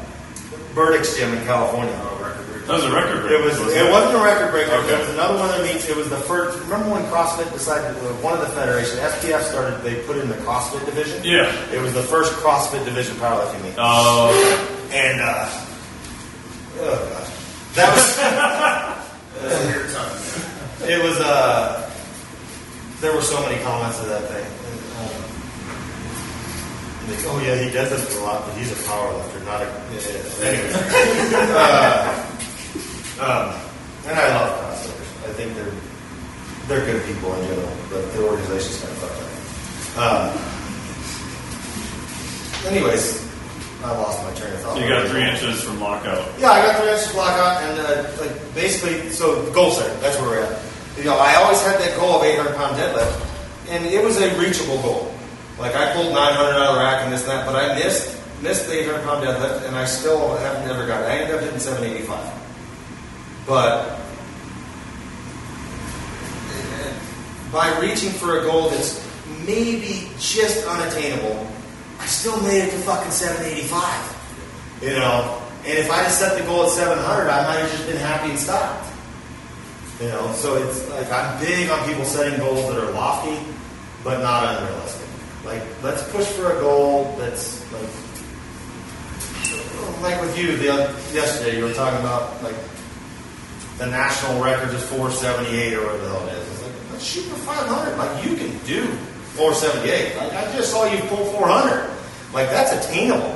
Burdick's gym in California. Oh, record breaker. That was a record breaker. It wasn't a record breaker. Okay. It was another one of the meets. It was the first. Remember when CrossFit decided? One of the federation, SPF started. They put in the CrossFit division. Yeah. It was the first CrossFit division powerlifting meet. Oh. And oh gosh, that was That's a weird time. it was. There were so many comments to that thing. Like, oh yeah, he does this a lot, but he's a powerlifter, not a. Anyway, and I love CrossFitters. I think they're good people in general, but the organization's kind of fucked up. Anyways, I lost my train of thought. So you got 3 inches from lockout. Yeah, I got 3 inches lockout, and like basically, so goal setting. That's where we're at. You know, I always had that goal of 800-pound deadlift, and it was a reachable goal. Like I pulled 900 out of the rack and this and that, but I missed the 800-pound deadlift, and I still have never got it. I ended up hitting 785. But by reaching for a goal that's maybe just unattainable, I still made it to fucking 785. You know, and if I had set the goal at 700, I might have just been happy and stopped. You know, so it's like I'm big on people setting goals that are lofty, but not unrealistic. Like, let's push for a goal that's like with you yesterday. You were talking about like the national record is 478 or whatever the hell it is. It's like, let's shoot for 500. Like you can do 478. Like I just saw you pull 400. Like that's attainable.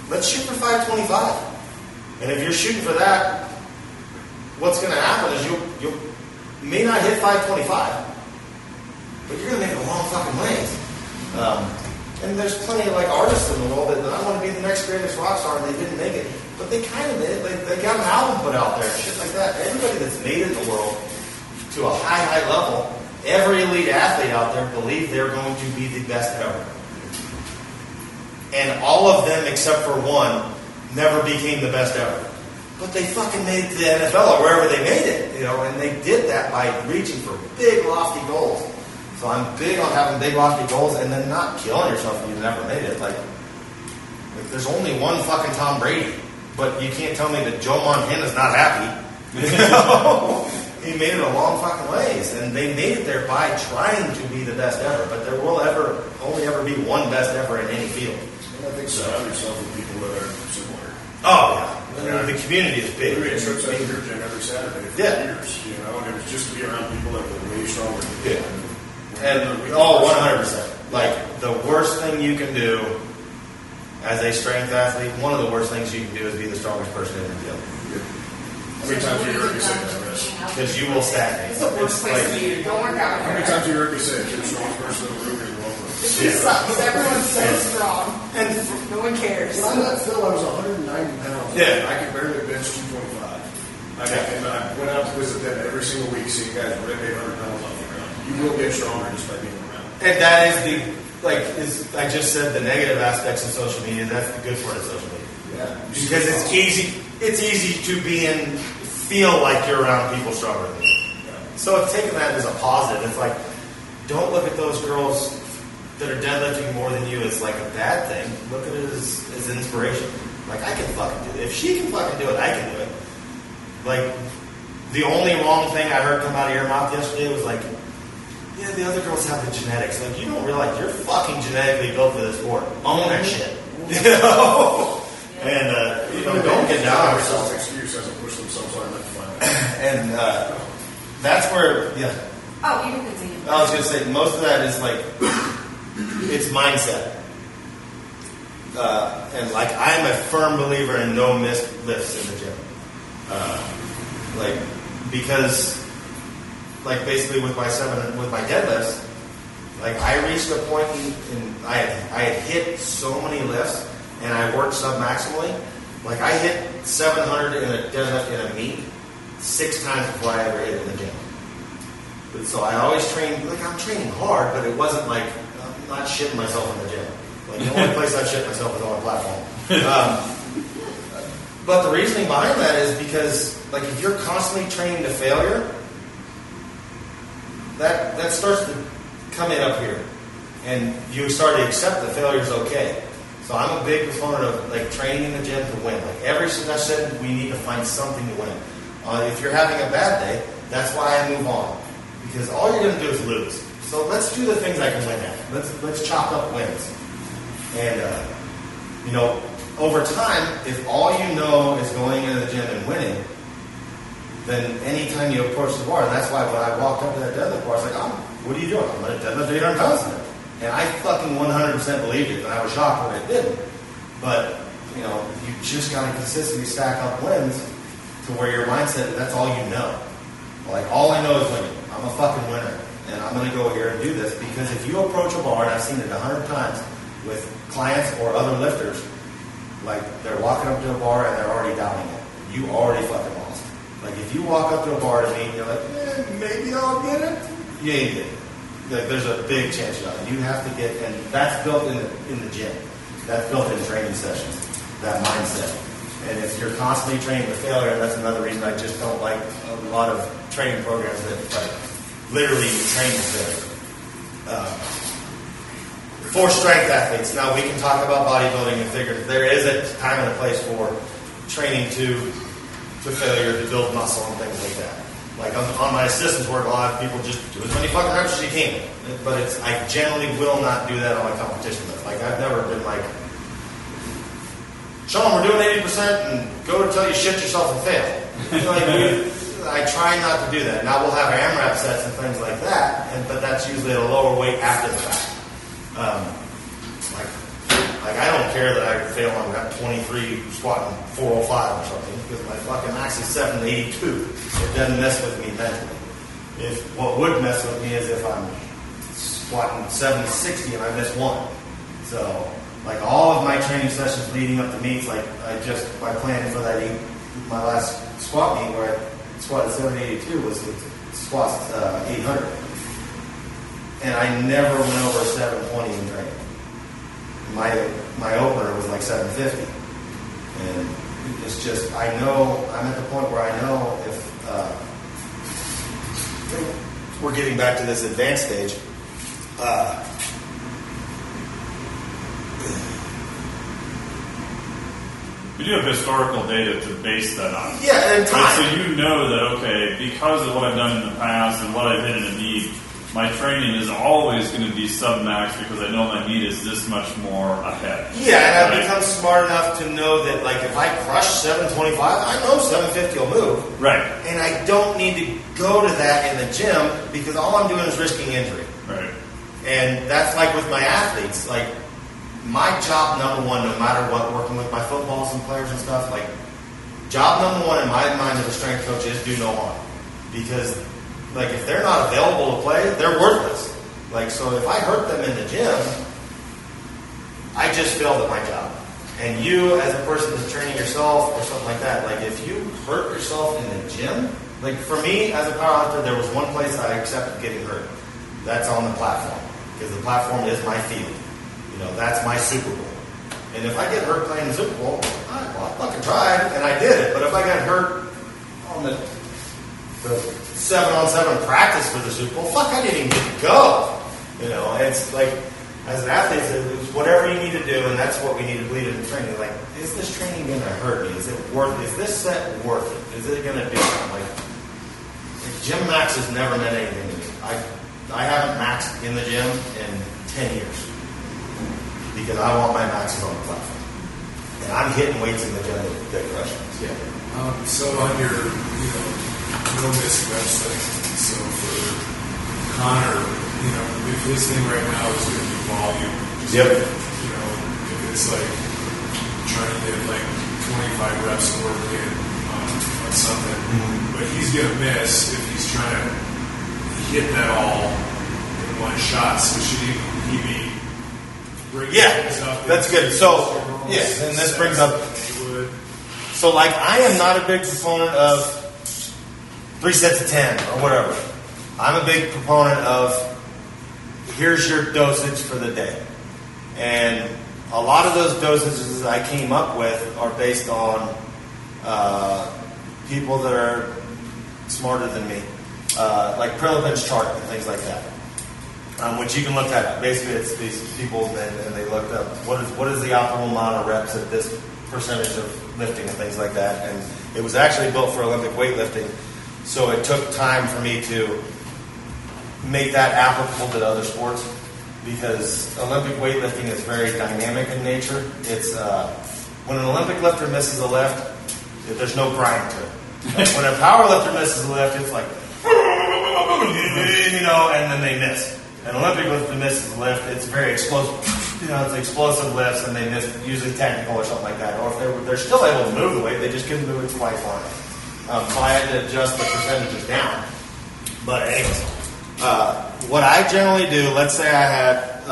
Let's shoot for 525. And if you're shooting for that, what's going to happen is you may not hit 525. But you're going to make it a long fucking ways. And there's plenty of like artists in the world that I want to be the next greatest rock star, and they didn't make it. But they kind of did. They got an album put out there, shit like that. Everybody that's made it in the world to a high level, every elite athlete out there believed they're going to be the best ever. And all of them, except for one, never became the best ever. But they fucking made it to the NFL or wherever they made it, you know, and they did that by reaching for big, lofty goals. So I'm big on having big, lofty goals and then not killing yourself if you've never made it. Like there's only one fucking Tom Brady, but you can't tell me that Joe Montana's not happy. You know? He made it a long fucking ways, and they made it there by trying to be the best ever. But there will only ever be one best ever in any field. And I think surround yourself with people that are similar. Oh yeah, the community is big. We had trips out to your gym every Saturday for years, you know, and it was just to be around people that were way stronger than you. Yeah. And 100%. Like the worst thing you can do as a strength athlete, one of the worst things you can do is be the strongest person in the field. How many times have you heard me say that, Chris? Because you will stagnate. It's the worst place to be. Don't work out. How many times have you heard me say it? You're the strongest person in the room, you're the wrong person. It just sucks. Everyone's so strong, and no one cares. When I got Phil, I was 190 pounds. Yeah. I could barely bench 225. And I went out to visit them every single week, seeing guys rip 800 pounds off the ground. You will get stronger just by being around. And that is I just said the negative aspects of social media. That's the good part of social media. Yeah. Because it's easy. It's easy to feel like you're around people stronger than you. Yeah. So it's taking that as a positive. It's like, don't look at those girls that are deadlifting more than you as like a bad thing. Look at it as inspiration. Like I can fucking do it. If she can fucking do it, I can do it. Like the only wrong thing I heard come out of your mouth yesterday was like, yeah, the other girls have the genetics. Like you don't realize you're fucking genetically built for this sport. Own that shit. You know? And don't get down on yourself. Excuse hasn't pushed themselves hard enough to find that. And that's where, Oh, you can continue. I was going to say, most of that is like, it's mindset. And like, I'm a firm believer in no missed lifts in the gym. Because, like, basically with my deadlifts, like, I reached a point in I had hit so many lifts, and I worked sub-maximally. Like, I hit 700 in a deadlift in a meet 6 times before I ever hit it in the gym. But so I always trained, like I'm training hard, but it wasn't like, I'm not shitting myself in the gym. Like the only place I shit myself is on a platform. But the reasoning behind that is because, like, if you're constantly training to failure, that starts to come in up here. And you start to accept that failure is okay. So So I'm a big proponent of like training in the gym to win. Like every session, we need to find something to win. If you're having a bad day, that's why I move on, because all you're going to do is lose. So let's do the things I can win at. Let's chop up wins. And you know, over time, if all you know is going into the gym and winning, then anytime you approach the bar, and that's why when I walked up to that deadlift bar, I was like, what are you doing? I'm going to deadlift 800 pounds today. And I fucking 100% believed it, and I was shocked when I didn't. But, you know, you just got to consistently stack up wins to where your mindset, that's all you know. Like, all I know is winning. I'm a fucking winner, and I'm going to go here and do this, because if you approach a bar, and I've seen it 100 times with clients or other lifters, like, they're walking up to a bar and they're already doubting it. You already fucking lost. Like, if you walk up to a bar to me and you're like, maybe I'll get it, you ain't get it. Like, there's a big chance you're not. You have to get, and that's built in the gym. That's built in training sessions, that mindset. And if you're constantly training to failure, that's another reason I just don't like a lot of training programs that like literally train to failure. For strength athletes, now we can talk about bodybuilding and figure. There is a time and a place for training to failure to build muscle and things like that. Like on my assistants work, a lot of people just do as many fucking reps as you can. But I generally will not do that on my competition list. Like I've never been like, Sean, we're doing 80% and go until you shit yourself and fail. Like, I try not to do that. Now we'll have AMRAP sets and things like that, but that's usually at a lower weight after the fact. Like I don't care that I fail on rep 23 squatting 405 or something, because my fucking max is 782. It doesn't mess with me mentally. What would mess with me is if I'm squatting 760 and I miss one. So like all of my training sessions leading up to meets, like my plan for that my last squat meet where I squatted 782 was squats 800. And I never went over 720 in training. My opener was like 750. And it's just, I know, I'm at the point where I know if we're getting back to this advanced stage, we do have historical data to base that on. Yeah, and time. Right? So you know that, okay, because of what I've done in the past and what I've hit in a meet, my training is always going to be sub-max because I know my meet is this much more ahead. Yeah, and I've become smart enough to know that, like, if I crush 725, I know 750 will move. Right. And I don't need to go to that in the gym because all I'm doing is risking injury. Right. And that's like with my athletes. Like, my job number one, no matter what, working with my footballs and players and stuff, like, job number one in my mind as a strength coach is do no harm. Because, like, if they're not available to play, they're worthless. Like, so if I hurt them in the gym, I just failed at my job. And you, as a person that's training yourself or something like that, like, if you hurt yourself in the gym, like, for me, as a powerlifter, there was one place I accepted getting hurt. That's on the platform. Because the platform is my field. You know, that's my Super Bowl. And if I get hurt playing the Super Bowl, I fucking tried, and I did it. But if I got hurt on the 7-on-7 practice for the Super Bowl, fuck, I didn't even get to go. You know, it's like, as an athlete, it's whatever you need to do, and that's what we need to bleed into training. Like, is this training going to hurt me? Is this set worth it? Is it going to do something? Like, gym max has never meant anything to me. I haven't maxed in the gym in 10 years because I want my maxes on the platform. And I'm hitting weights in the gym that crush me. Yeah. So on your, no miss website, so for Connor, if his thing right now is going to be volume, just yep. If it's like trying to get like 25 reps work in on something, but he's going to miss if he's trying to hit that all in one shot. So should he be bringing things up? That's good. So, and this brings up. So, like, I am not a big proponent of 3 sets of 10 or whatever. I'm a big proponent of here's your dosage for the day. And a lot of those dosages I came up with are based on people that are smarter than me. Like Prilevin's chart and things like that. which you can look at. Basically, it's these people, and they looked up what is the optimal amount of reps at this percentage of lifting and things like that. And it was actually built for Olympic weightlifting, so it took time for me to make that applicable to other sports, because Olympic weightlifting is very dynamic in nature. It's when an Olympic lifter misses a lift, there's no grind to it. When a power lifter misses a lift, it's like, and then they miss. An Olympic lifter misses a lift, it's very explosive. It's explosive lifts, and they miss, usually technical or something like that. Or if they're still able to move the weight, they just couldn't move it quite far enough. So I had to adjust the percentages down. But anyways, what I generally do, let's say I had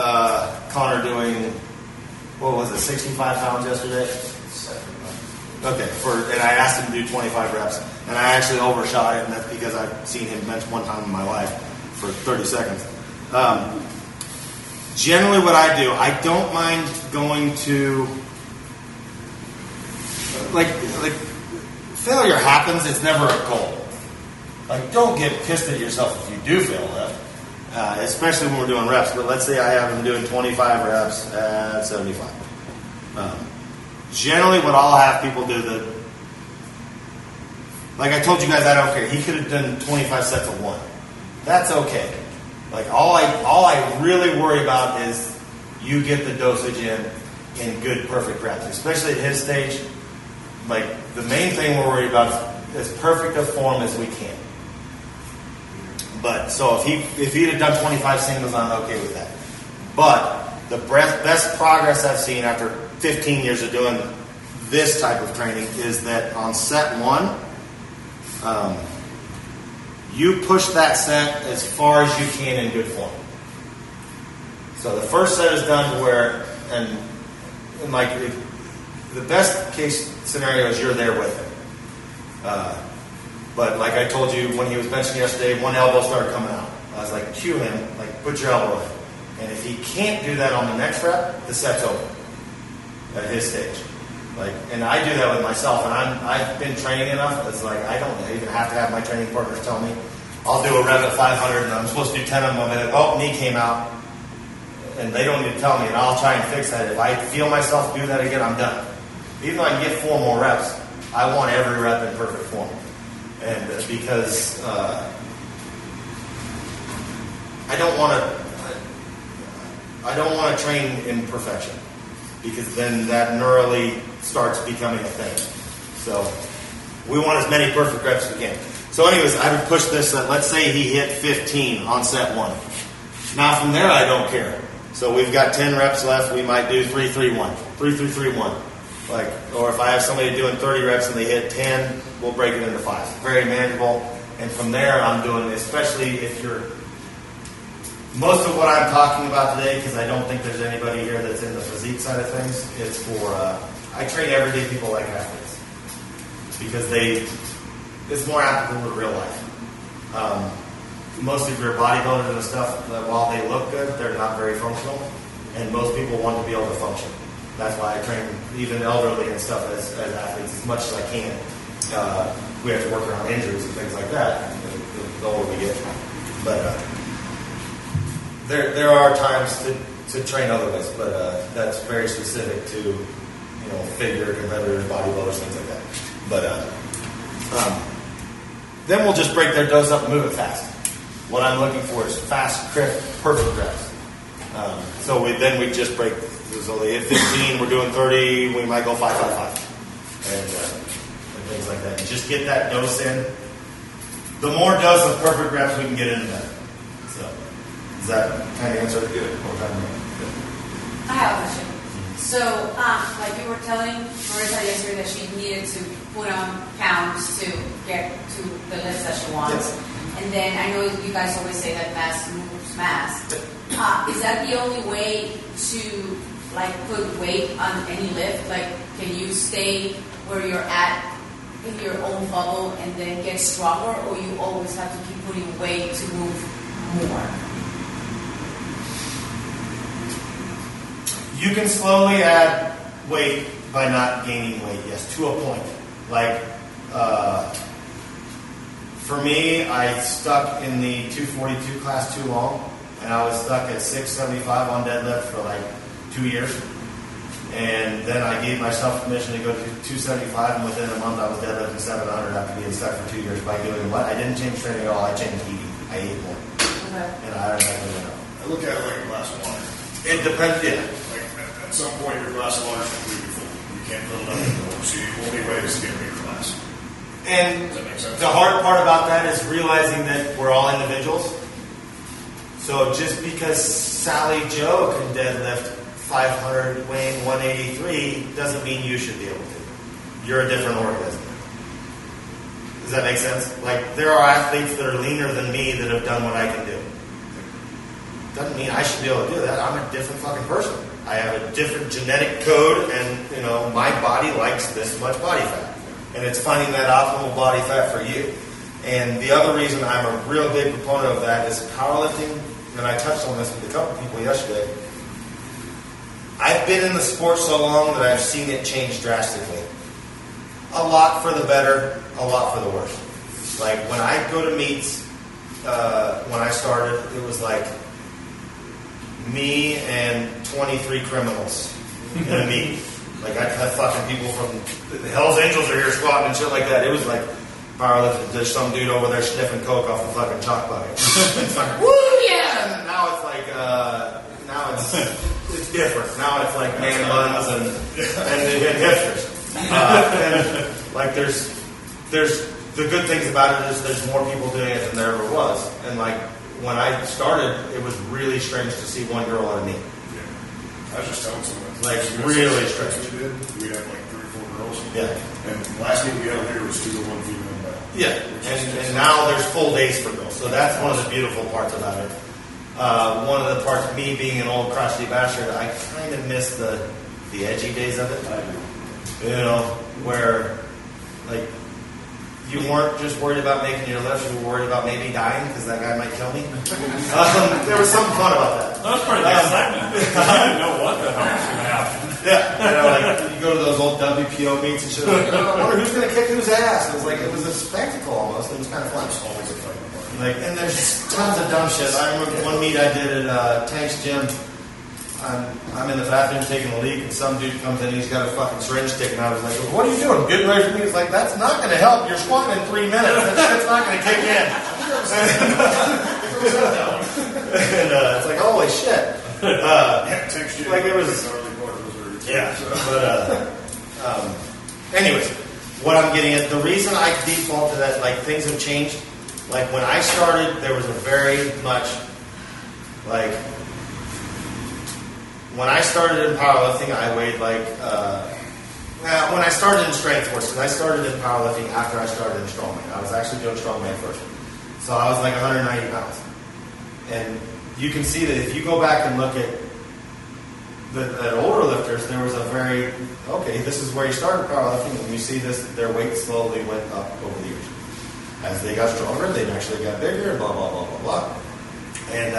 Connor doing, 65 pounds yesterday? Okay, and I asked him to do 25 reps, and I actually overshot it, and that's because I've seen him bench one time in my life for 30 seconds. Generally what I do, I don't mind going to, like failure happens, it's never a goal. Like, don't get pissed at yourself if you do fail that, especially when we're doing reps. But let's say I have him doing 25 reps at 75. Generally what I'll have people do, like I told you guys, I don't care. He could have done 25 sets of 1. That's okay. Like, all I really worry about is you get the dosage in good, perfect reps, especially at his stage. Like, the main thing we're worried about is as perfect a form as we can. But so if he'd have done 25 singles, I'm okay with that. But the best progress I've seen after 15 years of doing this type of training is that on set 1, you push that set as far as you can in good form. So the first set is done to where, and like the best case scenario is you're there with him. But like I told you, when he was benching yesterday, one elbow started coming out. I was like, cue him, like put your elbow in. And if he can't do that on the next rep, the set's over at his stage. Like, and I do that with myself, and I've been training enough. It's like I don't even have to have my training partners tell me. I'll do a rep at 500, and I'm supposed to do 10 of them. And oh, knee came out, and they don't need to tell me, and I'll try and fix that. If I feel myself do that again, I'm done. Even though I can get 4 more reps, I want every rep in perfect form, and because I don't want to train in perfection, because then that neurally starts becoming a thing. So we want as many perfect reps as we can. So anyways, I would push this. Let's say he hit 15 on set 1. Now from there, I don't care. So we've got 10 reps left. We might do 3-3-1, 3-3-3-1. Like, or if I have somebody doing 30 reps and they hit 10, we'll break it into 5. Very manageable. And from there, I'm doing, especially if you're, most of what I'm talking about today, because I don't think there's anybody here that's in the physique side of things, it's for, I train everyday people like athletes. Because it's more applicable to real life. Most of your bodybuilders and stuff, while they look good, they're not very functional. And most people want to be able to function. That's why I train even elderly and stuff as athletes as much as I can. We have to work around injuries and things like that the older we get. But there are times to train other ways, but that's very specific to figure, competitors, bodybuilders, things like that. But then we'll just break their dose up and move it fast. What I'm looking for is fast, crisp, perfect reps. So we just break. So they hit 15, we're doing 30, we might go 5-5-5, and things like that. And just get that dose in. The more dose of perfect reps we can get in, the better. So does that kind of answer it? Good. I have a question. So, like you were telling Marissa yesterday that she needed to put on pounds to get to the lifts that she wants. Yes. And then I know you guys always say that mass moves mass. Is that the only way to put weight on any lift? Like, can you stay where you're at in your own bubble and then get stronger, or you always have to keep putting weight to move more? You can slowly add weight by not gaining weight, yes, to a point. Like, for me, I stuck in the 242 class too long, and I was stuck at 675 on deadlift for like 2 years. And then I gave myself permission to go to 275, and within a month I was deadlifting 700 after being stuck for 2 years by doing what? I didn't change training at all. I changed eating. I ate more. Okay. And I automatically went up. I look at it like a glass of water. It depends, yeah. Like at some point, your glass of water is completely full. You can't fill it up anymore. So the only way is to get a bigger glass. And Does that make sense? the hard part about that is realizing that we're all individuals. So just because Sally Joe can deadlift 500 weighing 183 doesn't mean you should be able to. You're a different organism. Does that make sense? Like, there are athletes that are leaner than me that have done what I can do. Doesn't mean I should be able to do that. I'm a different fucking person. I have a different genetic code, and, you know, my body likes this much body fat. And it's finding that optimal body fat for you. And the other reason I'm a real big proponent of that is powerlifting, and I touched on this with a couple people yesterday. I've been in the sport so long that I've seen it change drastically. A lot for the better, a lot for the worse. Like, when I go to meets, when I started, it was like me and 23 criminals in a meet. Like, I'd have fucking people from the Hells Angels are here squatting and shit like that. It was like powerlifting. There's some dude over there sniffing coke off the fucking chalk bucket. It's like, woo, yeah! And now it's like, now it's different. Now it's like man buns and hipsters. And like there's the good things about it is there's more people doing it than there ever was. And like when I started, it was really strange to see one girl on a meet. Yeah. I was just telling someone. Like really strange. We did. We had like 3 or 4 girls. Yeah. And last meet we had here was 2 to 1 female male. Yeah. And now there's full days for girls. So that's one of the beautiful parts about it. One of the parts, me being an old crotchety bastard, I kind of miss the edgy days of it. I do. You know, where like you weren't just worried about making your lift, you were worried about maybe dying because that guy might kill me. There was something fun about that. That was part of the excitement. I didn't know what the hell was going to happen. Yeah, you know, like you go to those old WPO meets and shit. Like, oh, I wonder who's going to kick whose ass. It was a spectacle almost. It was kind of fun. It's always a fight. Like, and there's tons of dumb shit. I remember one meet I did at Tank's gym. I'm in the bathroom taking a leak, and some dude comes in and he's got a fucking syringe stick, and I was like, "What are you doing? Getting ready for me?" He's like, "That's not going to help. You're squatting in 3 minutes. That shit's not going to kick in." And it's like, holy shit. Like it was. Yeah. But anyways, what I'm getting at, the reason I default to that, like things have changed. Like when I started, there was a very much like. When I started in powerlifting, I weighed like, when I started in strength force, because I started in powerlifting after I started in strongman. I was actually doing strongman first. So I was like 190 pounds. And you can see that if you go back and look at the older lifters, there was a very, okay, this is where you started powerlifting, and you see this, their weight slowly went up over the years. As they got stronger, they actually got bigger, and blah, blah, blah, blah, blah. And,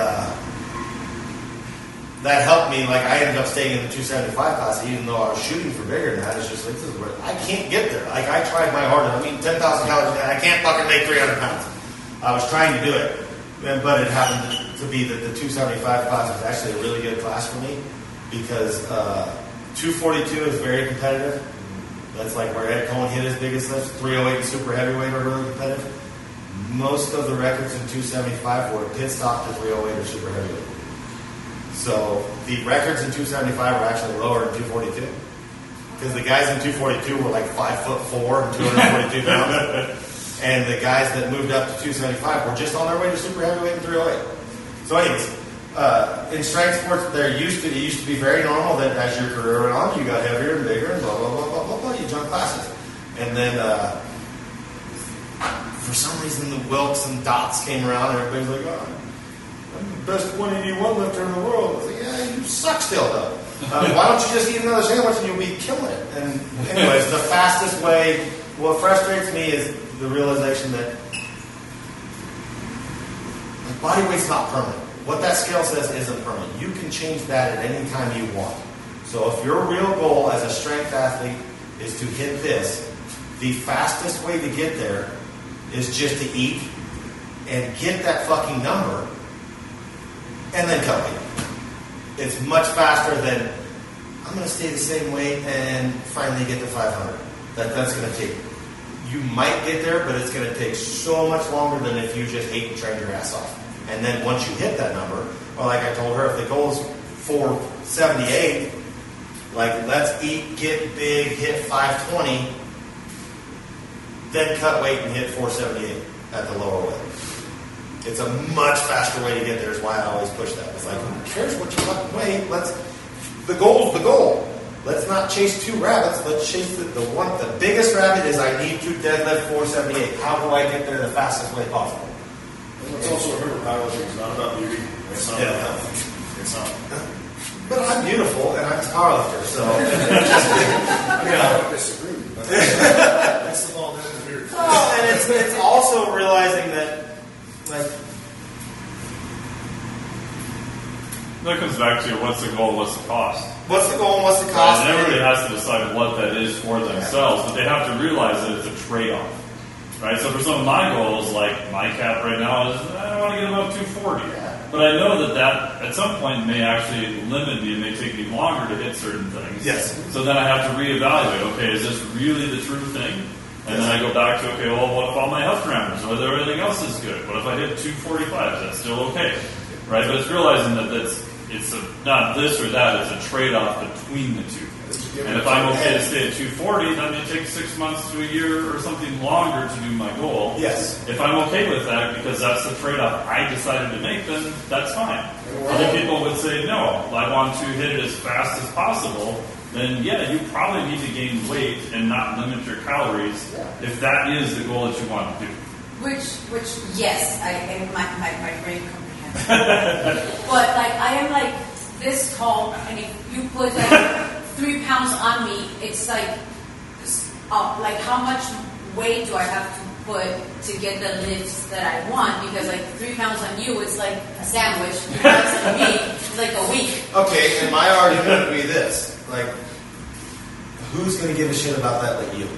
that helped me. Like I ended up staying in the 275 class, even though I was shooting for bigger than that. It's just like this is where I can't get there. Like I tried my hardest. I mean, 10,000 calories a day. I can't fucking make 300 pounds. I was trying to do it, but it happened to be that the 275 class was actually a really good class for me because 242 is very competitive. That's like where Ed Cohen hit his biggest lifts. 308 and super heavyweight are really competitive. Most of the records in 275 were pit stop to 308 or super heavyweight. So the records in 275 were actually lower than 242 because the guys in 242 were like 5'4" and 242 pounds, and the guys that moved up to 275 were just on their way to super heavyweight and 308. So, anyways, in strength sports, it used to be very normal that as your career went on, you got heavier and bigger and blah blah blah blah blah blah. You jumped classes, and then for some reason the Wilks and Dots came around, and everybody's like, "Oh, I'm the best 181 lifter in the world." I was like, yeah, you suck still, though. Why don't you just eat another sandwich and you'll be killing it? And anyways, the fastest way, what frustrates me is the realization that body weight's not permanent. What that scale says isn't permanent. You can change that at any time you want. So if your real goal as a strength athlete is to hit this, the fastest way to get there is just to eat and get that fucking number and then cut weight. It's much faster than I'm going to stay the same weight and finally get to 500. That's going to take. You might get there, but it's going to take so much longer than if you just ate and trained your ass off. And then once you hit that number, or like I told her, if the goal is 478, like let's eat, get big, hit 520, then cut weight and hit 478 at the lower weight. It's a much faster way to get there. Is why I always push that. It's like, who cares what you fucking weigh? The goal's the goal. Let's not chase two rabbits. Let's chase the biggest rabbit is I need to deadlift 478. How do I get there the fastest way possible? And let's also remember, powerlifting is not about beauty. It's not about health. It's not. But I'm beautiful and I'm a powerlifter, so. I don't disagree. That's the ball down the beard. Oh, and it's also realizing that, like, That comes back to what's the goal, what's the cost. what's the goal and what's the cost? And everybody has to decide what that is for themselves, but they have to realize that it's a trade-off. Right? So for some of my goals, like my cap right now is I want to get above 240. But I know that at some point may actually limit me. It may take me longer to hit certain things. Yes. So then I have to reevaluate, okay, is this really the true thing? And then I go back to, okay, well, what if all my health parameters, whether everything else is good? What if I hit 245? Is that still okay? Right? But it's realizing that it's not this or that, it's a trade-off between the two. And if I'm okay to stay at 240, that may take 6 months to a year or something longer to do my goal. Yes. If I'm okay with that, because that's the trade-off I decided to make, then that's fine. Other people would say, no, I want to hit it as fast as possible. Then, yeah, you probably need to gain weight and not limit your calories if that is the goal that you want to do. Which yes, my brain comprehends. But like I am like this tall, and if you put like 3 pounds on me, it's like how much weight do I have to put to get the lifts that I want? Because like 3 pounds on you, it's like a sandwich. 3 pounds on me, it's like a week. Okay, and my argument would be this: like, who's going to give a shit about that but you?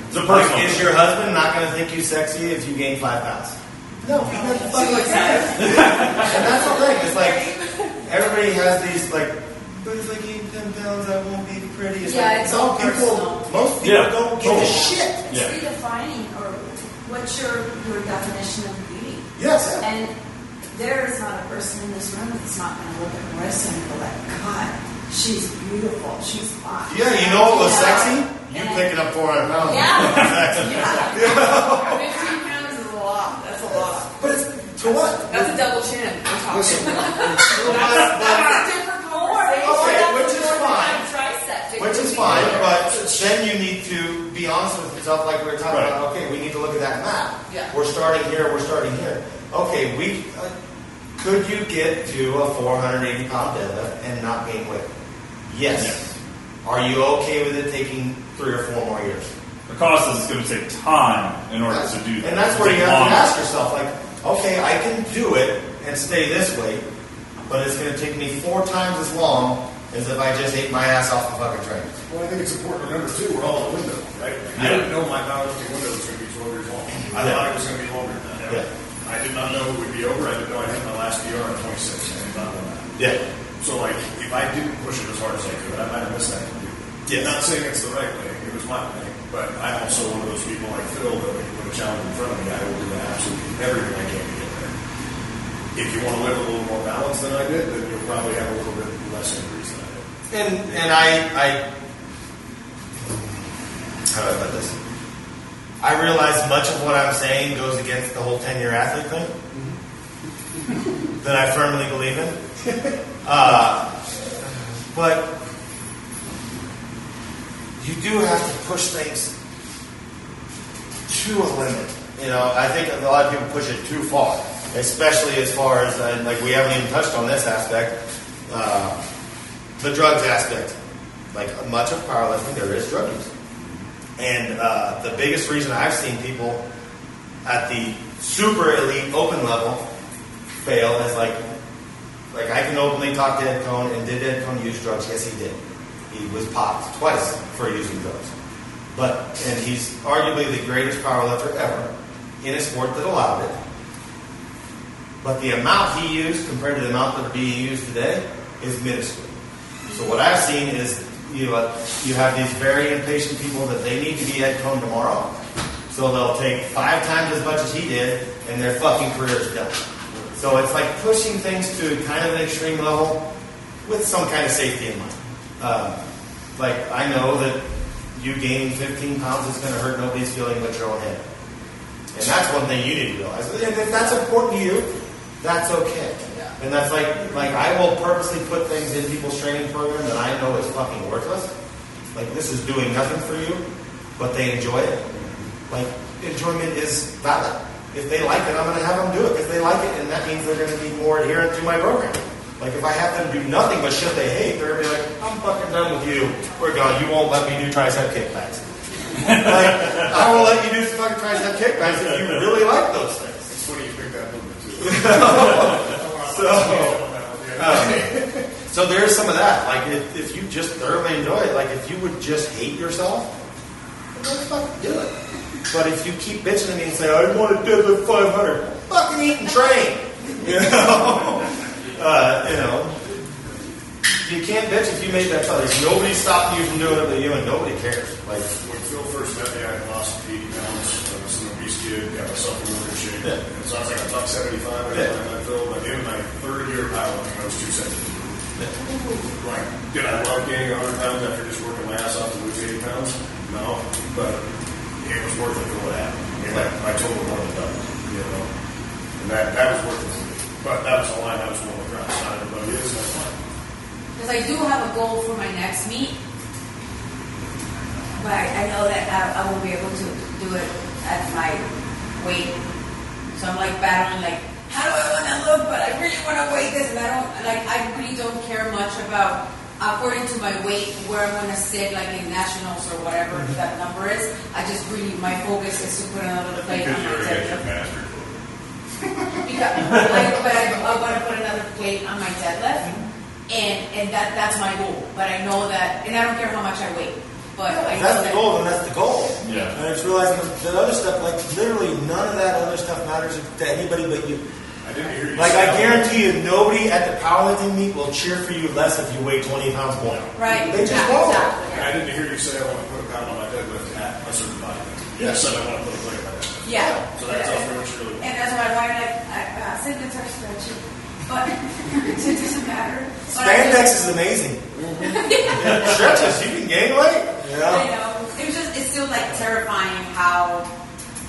It's a personal Is your husband not going to think you sexy if you gain 5 pounds? No, he's not fucking excited. And that's the thing. It's like everybody has these like, but if I gain 10 pounds, I won't be pretty. It's like, it's all personal. Most people don't give a shit. It's redefining, or what's your definition of beauty? Yes. And there is not a person in this room that's not going to look at Marissa and go like, God, she's beautiful, she's hot. Yeah, you know what was sexy? You picking up 400 pounds. Yeah. Yeah. 15 pounds is a lot. That's a lot. But it's, to what? That's a double chin. We're talking. But- That's a different conversation. Okay, which is fine. Tricep. Which is fine, but then you need to be honest with yourself, like we were talking about. Okay, we need to look at that map. Yeah. We're starting here. We're starting here. Okay, could you get to a 480 pound deadlift and not gain weight? Yes. Are you okay with it taking 3 or 4 more years? The cost is it's going to take time in order to do that. And that's where you have to ask yourself, like, okay, I can do it and stay this way, but it's going to take me 4 times as long as if I just ate my ass off the fucking train. Well, I think it's important to remember, too, we're all in the window, right? I didn't know my powerlifting window was going to be 12 years long. I thought it was going to be longer than that. Yeah. I did not know it would be over. I didn't know I'd hit my last PR at 26. I did not know that. Yeah. So, like, if I didn't push it as hard as I could, I might have missed that completely. Yes. Not saying it's the right way. It was my way. But I'm also one of those people like Phil that when you put a challenge in front of me, I will do absolutely everything I can to get there. If you want to live a little more balanced than I did, then you'll probably have a little bit less injuries than I did. And I how do I put this? I realize much of what I'm saying goes against the whole 10-year athlete thing that I firmly believe in. But you do have to push things to a limit. You know, I think a lot of people push it too far, especially as far as, like, we haven't even touched on this aspect, the drugs aspect. Like, much of powerlifting, there is drug use. And the biggest reason I've seen people at the super elite open level fail is like I can openly talk to Ed Cohn, and did Ed Cohn use drugs? Yes, he did. He was popped twice for using drugs. And he's arguably the greatest powerlifter ever in a sport that allowed it. But the amount he used compared to the amount that are being used today is minuscule. So what I've seen is you have these very impatient people that they need to be at home tomorrow. So they'll take 5 times as much as he did, and their fucking career is done. So it's like pushing things to kind of an extreme level with some kind of safety in mind. Like I know that you gaining 15 pounds is going to hurt nobody's feeling but your own head. And that's one thing you need to realize. And if that's important to you, that's okay. Yeah. And that's like I will purposely put things in people's training program that I know is fucking worthless. Like this is doing nothing for you, but they enjoy it. Like enjoyment is valid. If they like it, I'm going to have them do it because they like it, and that means they're going to be more adherent to my program. Like if I have them do nothing but shit they hate, they're going to be like, I'm fucking done with you. We're gone. You won't let me do tricep kickbacks. Like I will let you do fucking tricep kickbacks if you really like those things. It's funny you pick that movement too. So there's some of that. Like if you just thoroughly enjoy it, like if you would just hate yourself, then fucking do it. But if you keep bitching at me and say, I want to deadlift 500, fucking eat and train. You can't bitch if you made that choice. Nobody stopped you from doing it but you, and nobody cares. Like when Phil first met me, I had lost 80 pounds. I was an obese kid, got myself in really good shape. Yeah. And so I was like a buck 75 at the time I met Phil. By the end of my third year of powerlifting, I was 270. Like, did I love gaining 100 pounds after just working my ass off to lose 80 pounds? No, but it was worth it for what happened. I mean, my total more than doubled, and that was worth it for me. But that was a line I was willing to cross. Not everybody is, that's fine. Because I do have a goal for my next meet, but I know that I won't be able to do it at my weight. So I'm like battling, like, how do I want to look? But I really want to weigh this, and I really don't care much about, according to my weight, where I'm going to sit, like in nationals or whatever that number is. I just really, my focus is to put another plate on my deadlift. But I want to put another plate on my deadlift, and that's my goal. But I know that, and I don't care how much I weigh. But I know that's the goal, and that's the goal. Yeah. And I just realizing that other stuff, like literally none of that other stuff matters to anybody but you. I didn't hear you. Like I guarantee you, nobody at the powerlifting meet will cheer for you less if you weigh 20 pounds more. Right. They just won't. Exactly. I didn't hear you say I want to put a pound on my deadlift at a certain body weight. You said I want to put a plate on my deadlift. Yeah. So that's all very much really. And that's why I said it's our spreadsheet, but it doesn't matter. Spandex is amazing. It stretches. You can gain weight. Yeah. I know. It's still like terrifying how,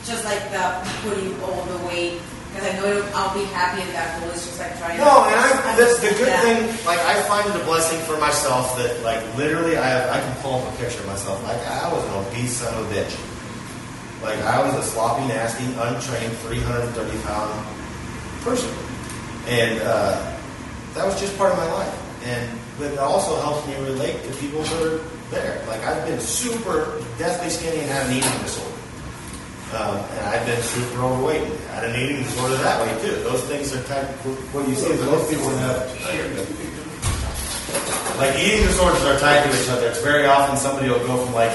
just like the putting all the weight, because I know I'll be happy at that goal. It's just like trying. No, and that's the good thing. Like I find it a blessing for myself that, like, literally, I can pull up a picture of myself. Like I was an obese son of a bitch. Like I was a sloppy, nasty, untrained, 330-pound person, and that was just part of my life. But it also helps me relate to people that are there. Like I've been super deathly skinny and had an eating disorder. And I've been super overweight and had an eating disorder that way too. Those things are kind of what you see is most people have. Like eating disorders are tied to each other. It's very often somebody will go from like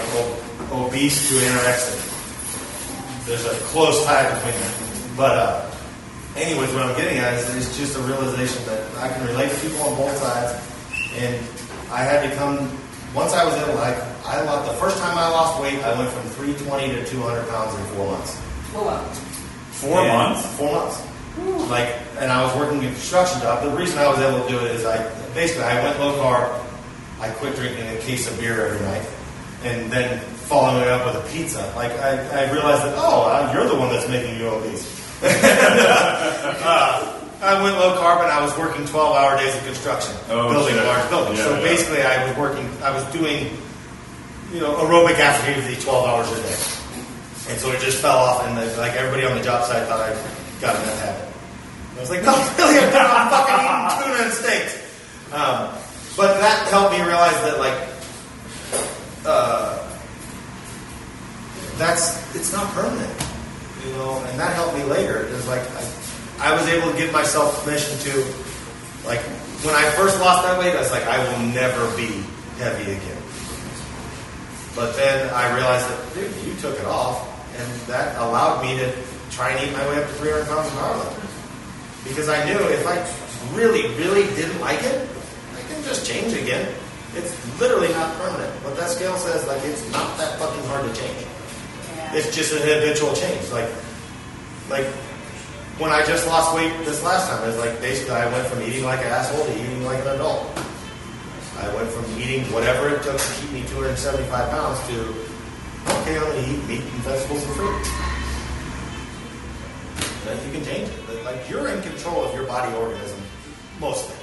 obese to anorexic. There's a close tie between them. But anyways, what I'm getting at is just a realization that I can relate to people on both sides. And I had to come, once I was able to, the first time I lost weight, I went from 320 to 200 pounds in 4 months. 4 months. 4 months? 4 months. Like, and I was working a construction job. The reason I was able to do it is I went low carb. I quit drinking a case of beer every night. And then following it up with a pizza. Like, I realized that, you're the one that's making you obese. I went low carb and I was working 12-hour days of construction, building large buildings. So basically I was doing, aerobic activity 12 hours a day. And so it just fell off, and like everybody on the job site thought I got in that habit. I was like, no, really, I'm fucking eating tuna and steaks. But that helped me realize that, like, it's not permanent, and that helped me later. It was like, I was able to give myself permission to, like, when I first lost that weight, I was like, I will never be heavy again. But then I realized that, dude, you took it off, and that allowed me to try and eat my way up to 300 pounds of powerlifting. Because I knew if I really, really didn't like it, I can just change again. It's literally not permanent. What that scale says, like, it's not that fucking hard to change. Yeah. It's just an habitual change. Like when I just lost weight this last time, it was like basically I went from eating like an asshole to eating like an adult. I went from eating whatever it took to keep me 275 pounds to, okay, I'm going to eat meat and vegetables and fruit. And you can change it. Like, you're in control of your body organism, mostly.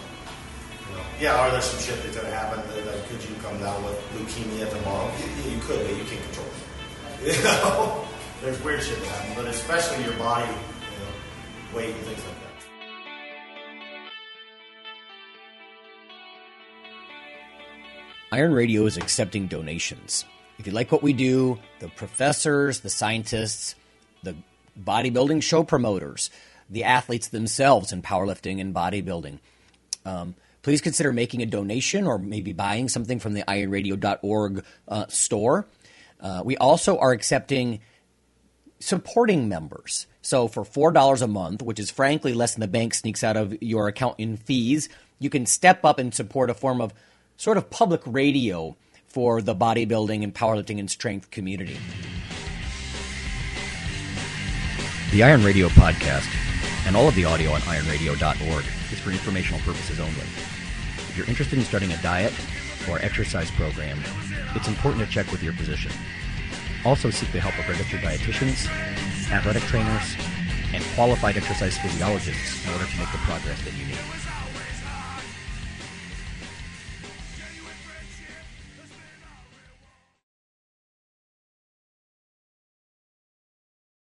You know, yeah, are there some shit that's going to happen? Like, could you come down with leukemia tomorrow? Yeah, you could, but you can't control it. You know? There's weird shit that happens, but especially your body, weight and things like that. Iron Radio is accepting donations. If you like what we do, the professors, the scientists, the bodybuilding show promoters, the athletes themselves in powerlifting and bodybuilding, please consider making a donation or maybe buying something from the ironradio.org store. We also are accepting supporting members. So for $4 a month, which is frankly less than the bank sneaks out of your account in fees, you can step up and support a form of sort of public radio for the bodybuilding and powerlifting and strength community. The Iron Radio podcast and all of the audio on ironradio.org is for informational purposes only. If you're interested in starting a diet or exercise program, it's important to check with your physician. Also seek the help of registered dietitians, athletic trainers, and qualified exercise physiologists in order to make the progress that you need.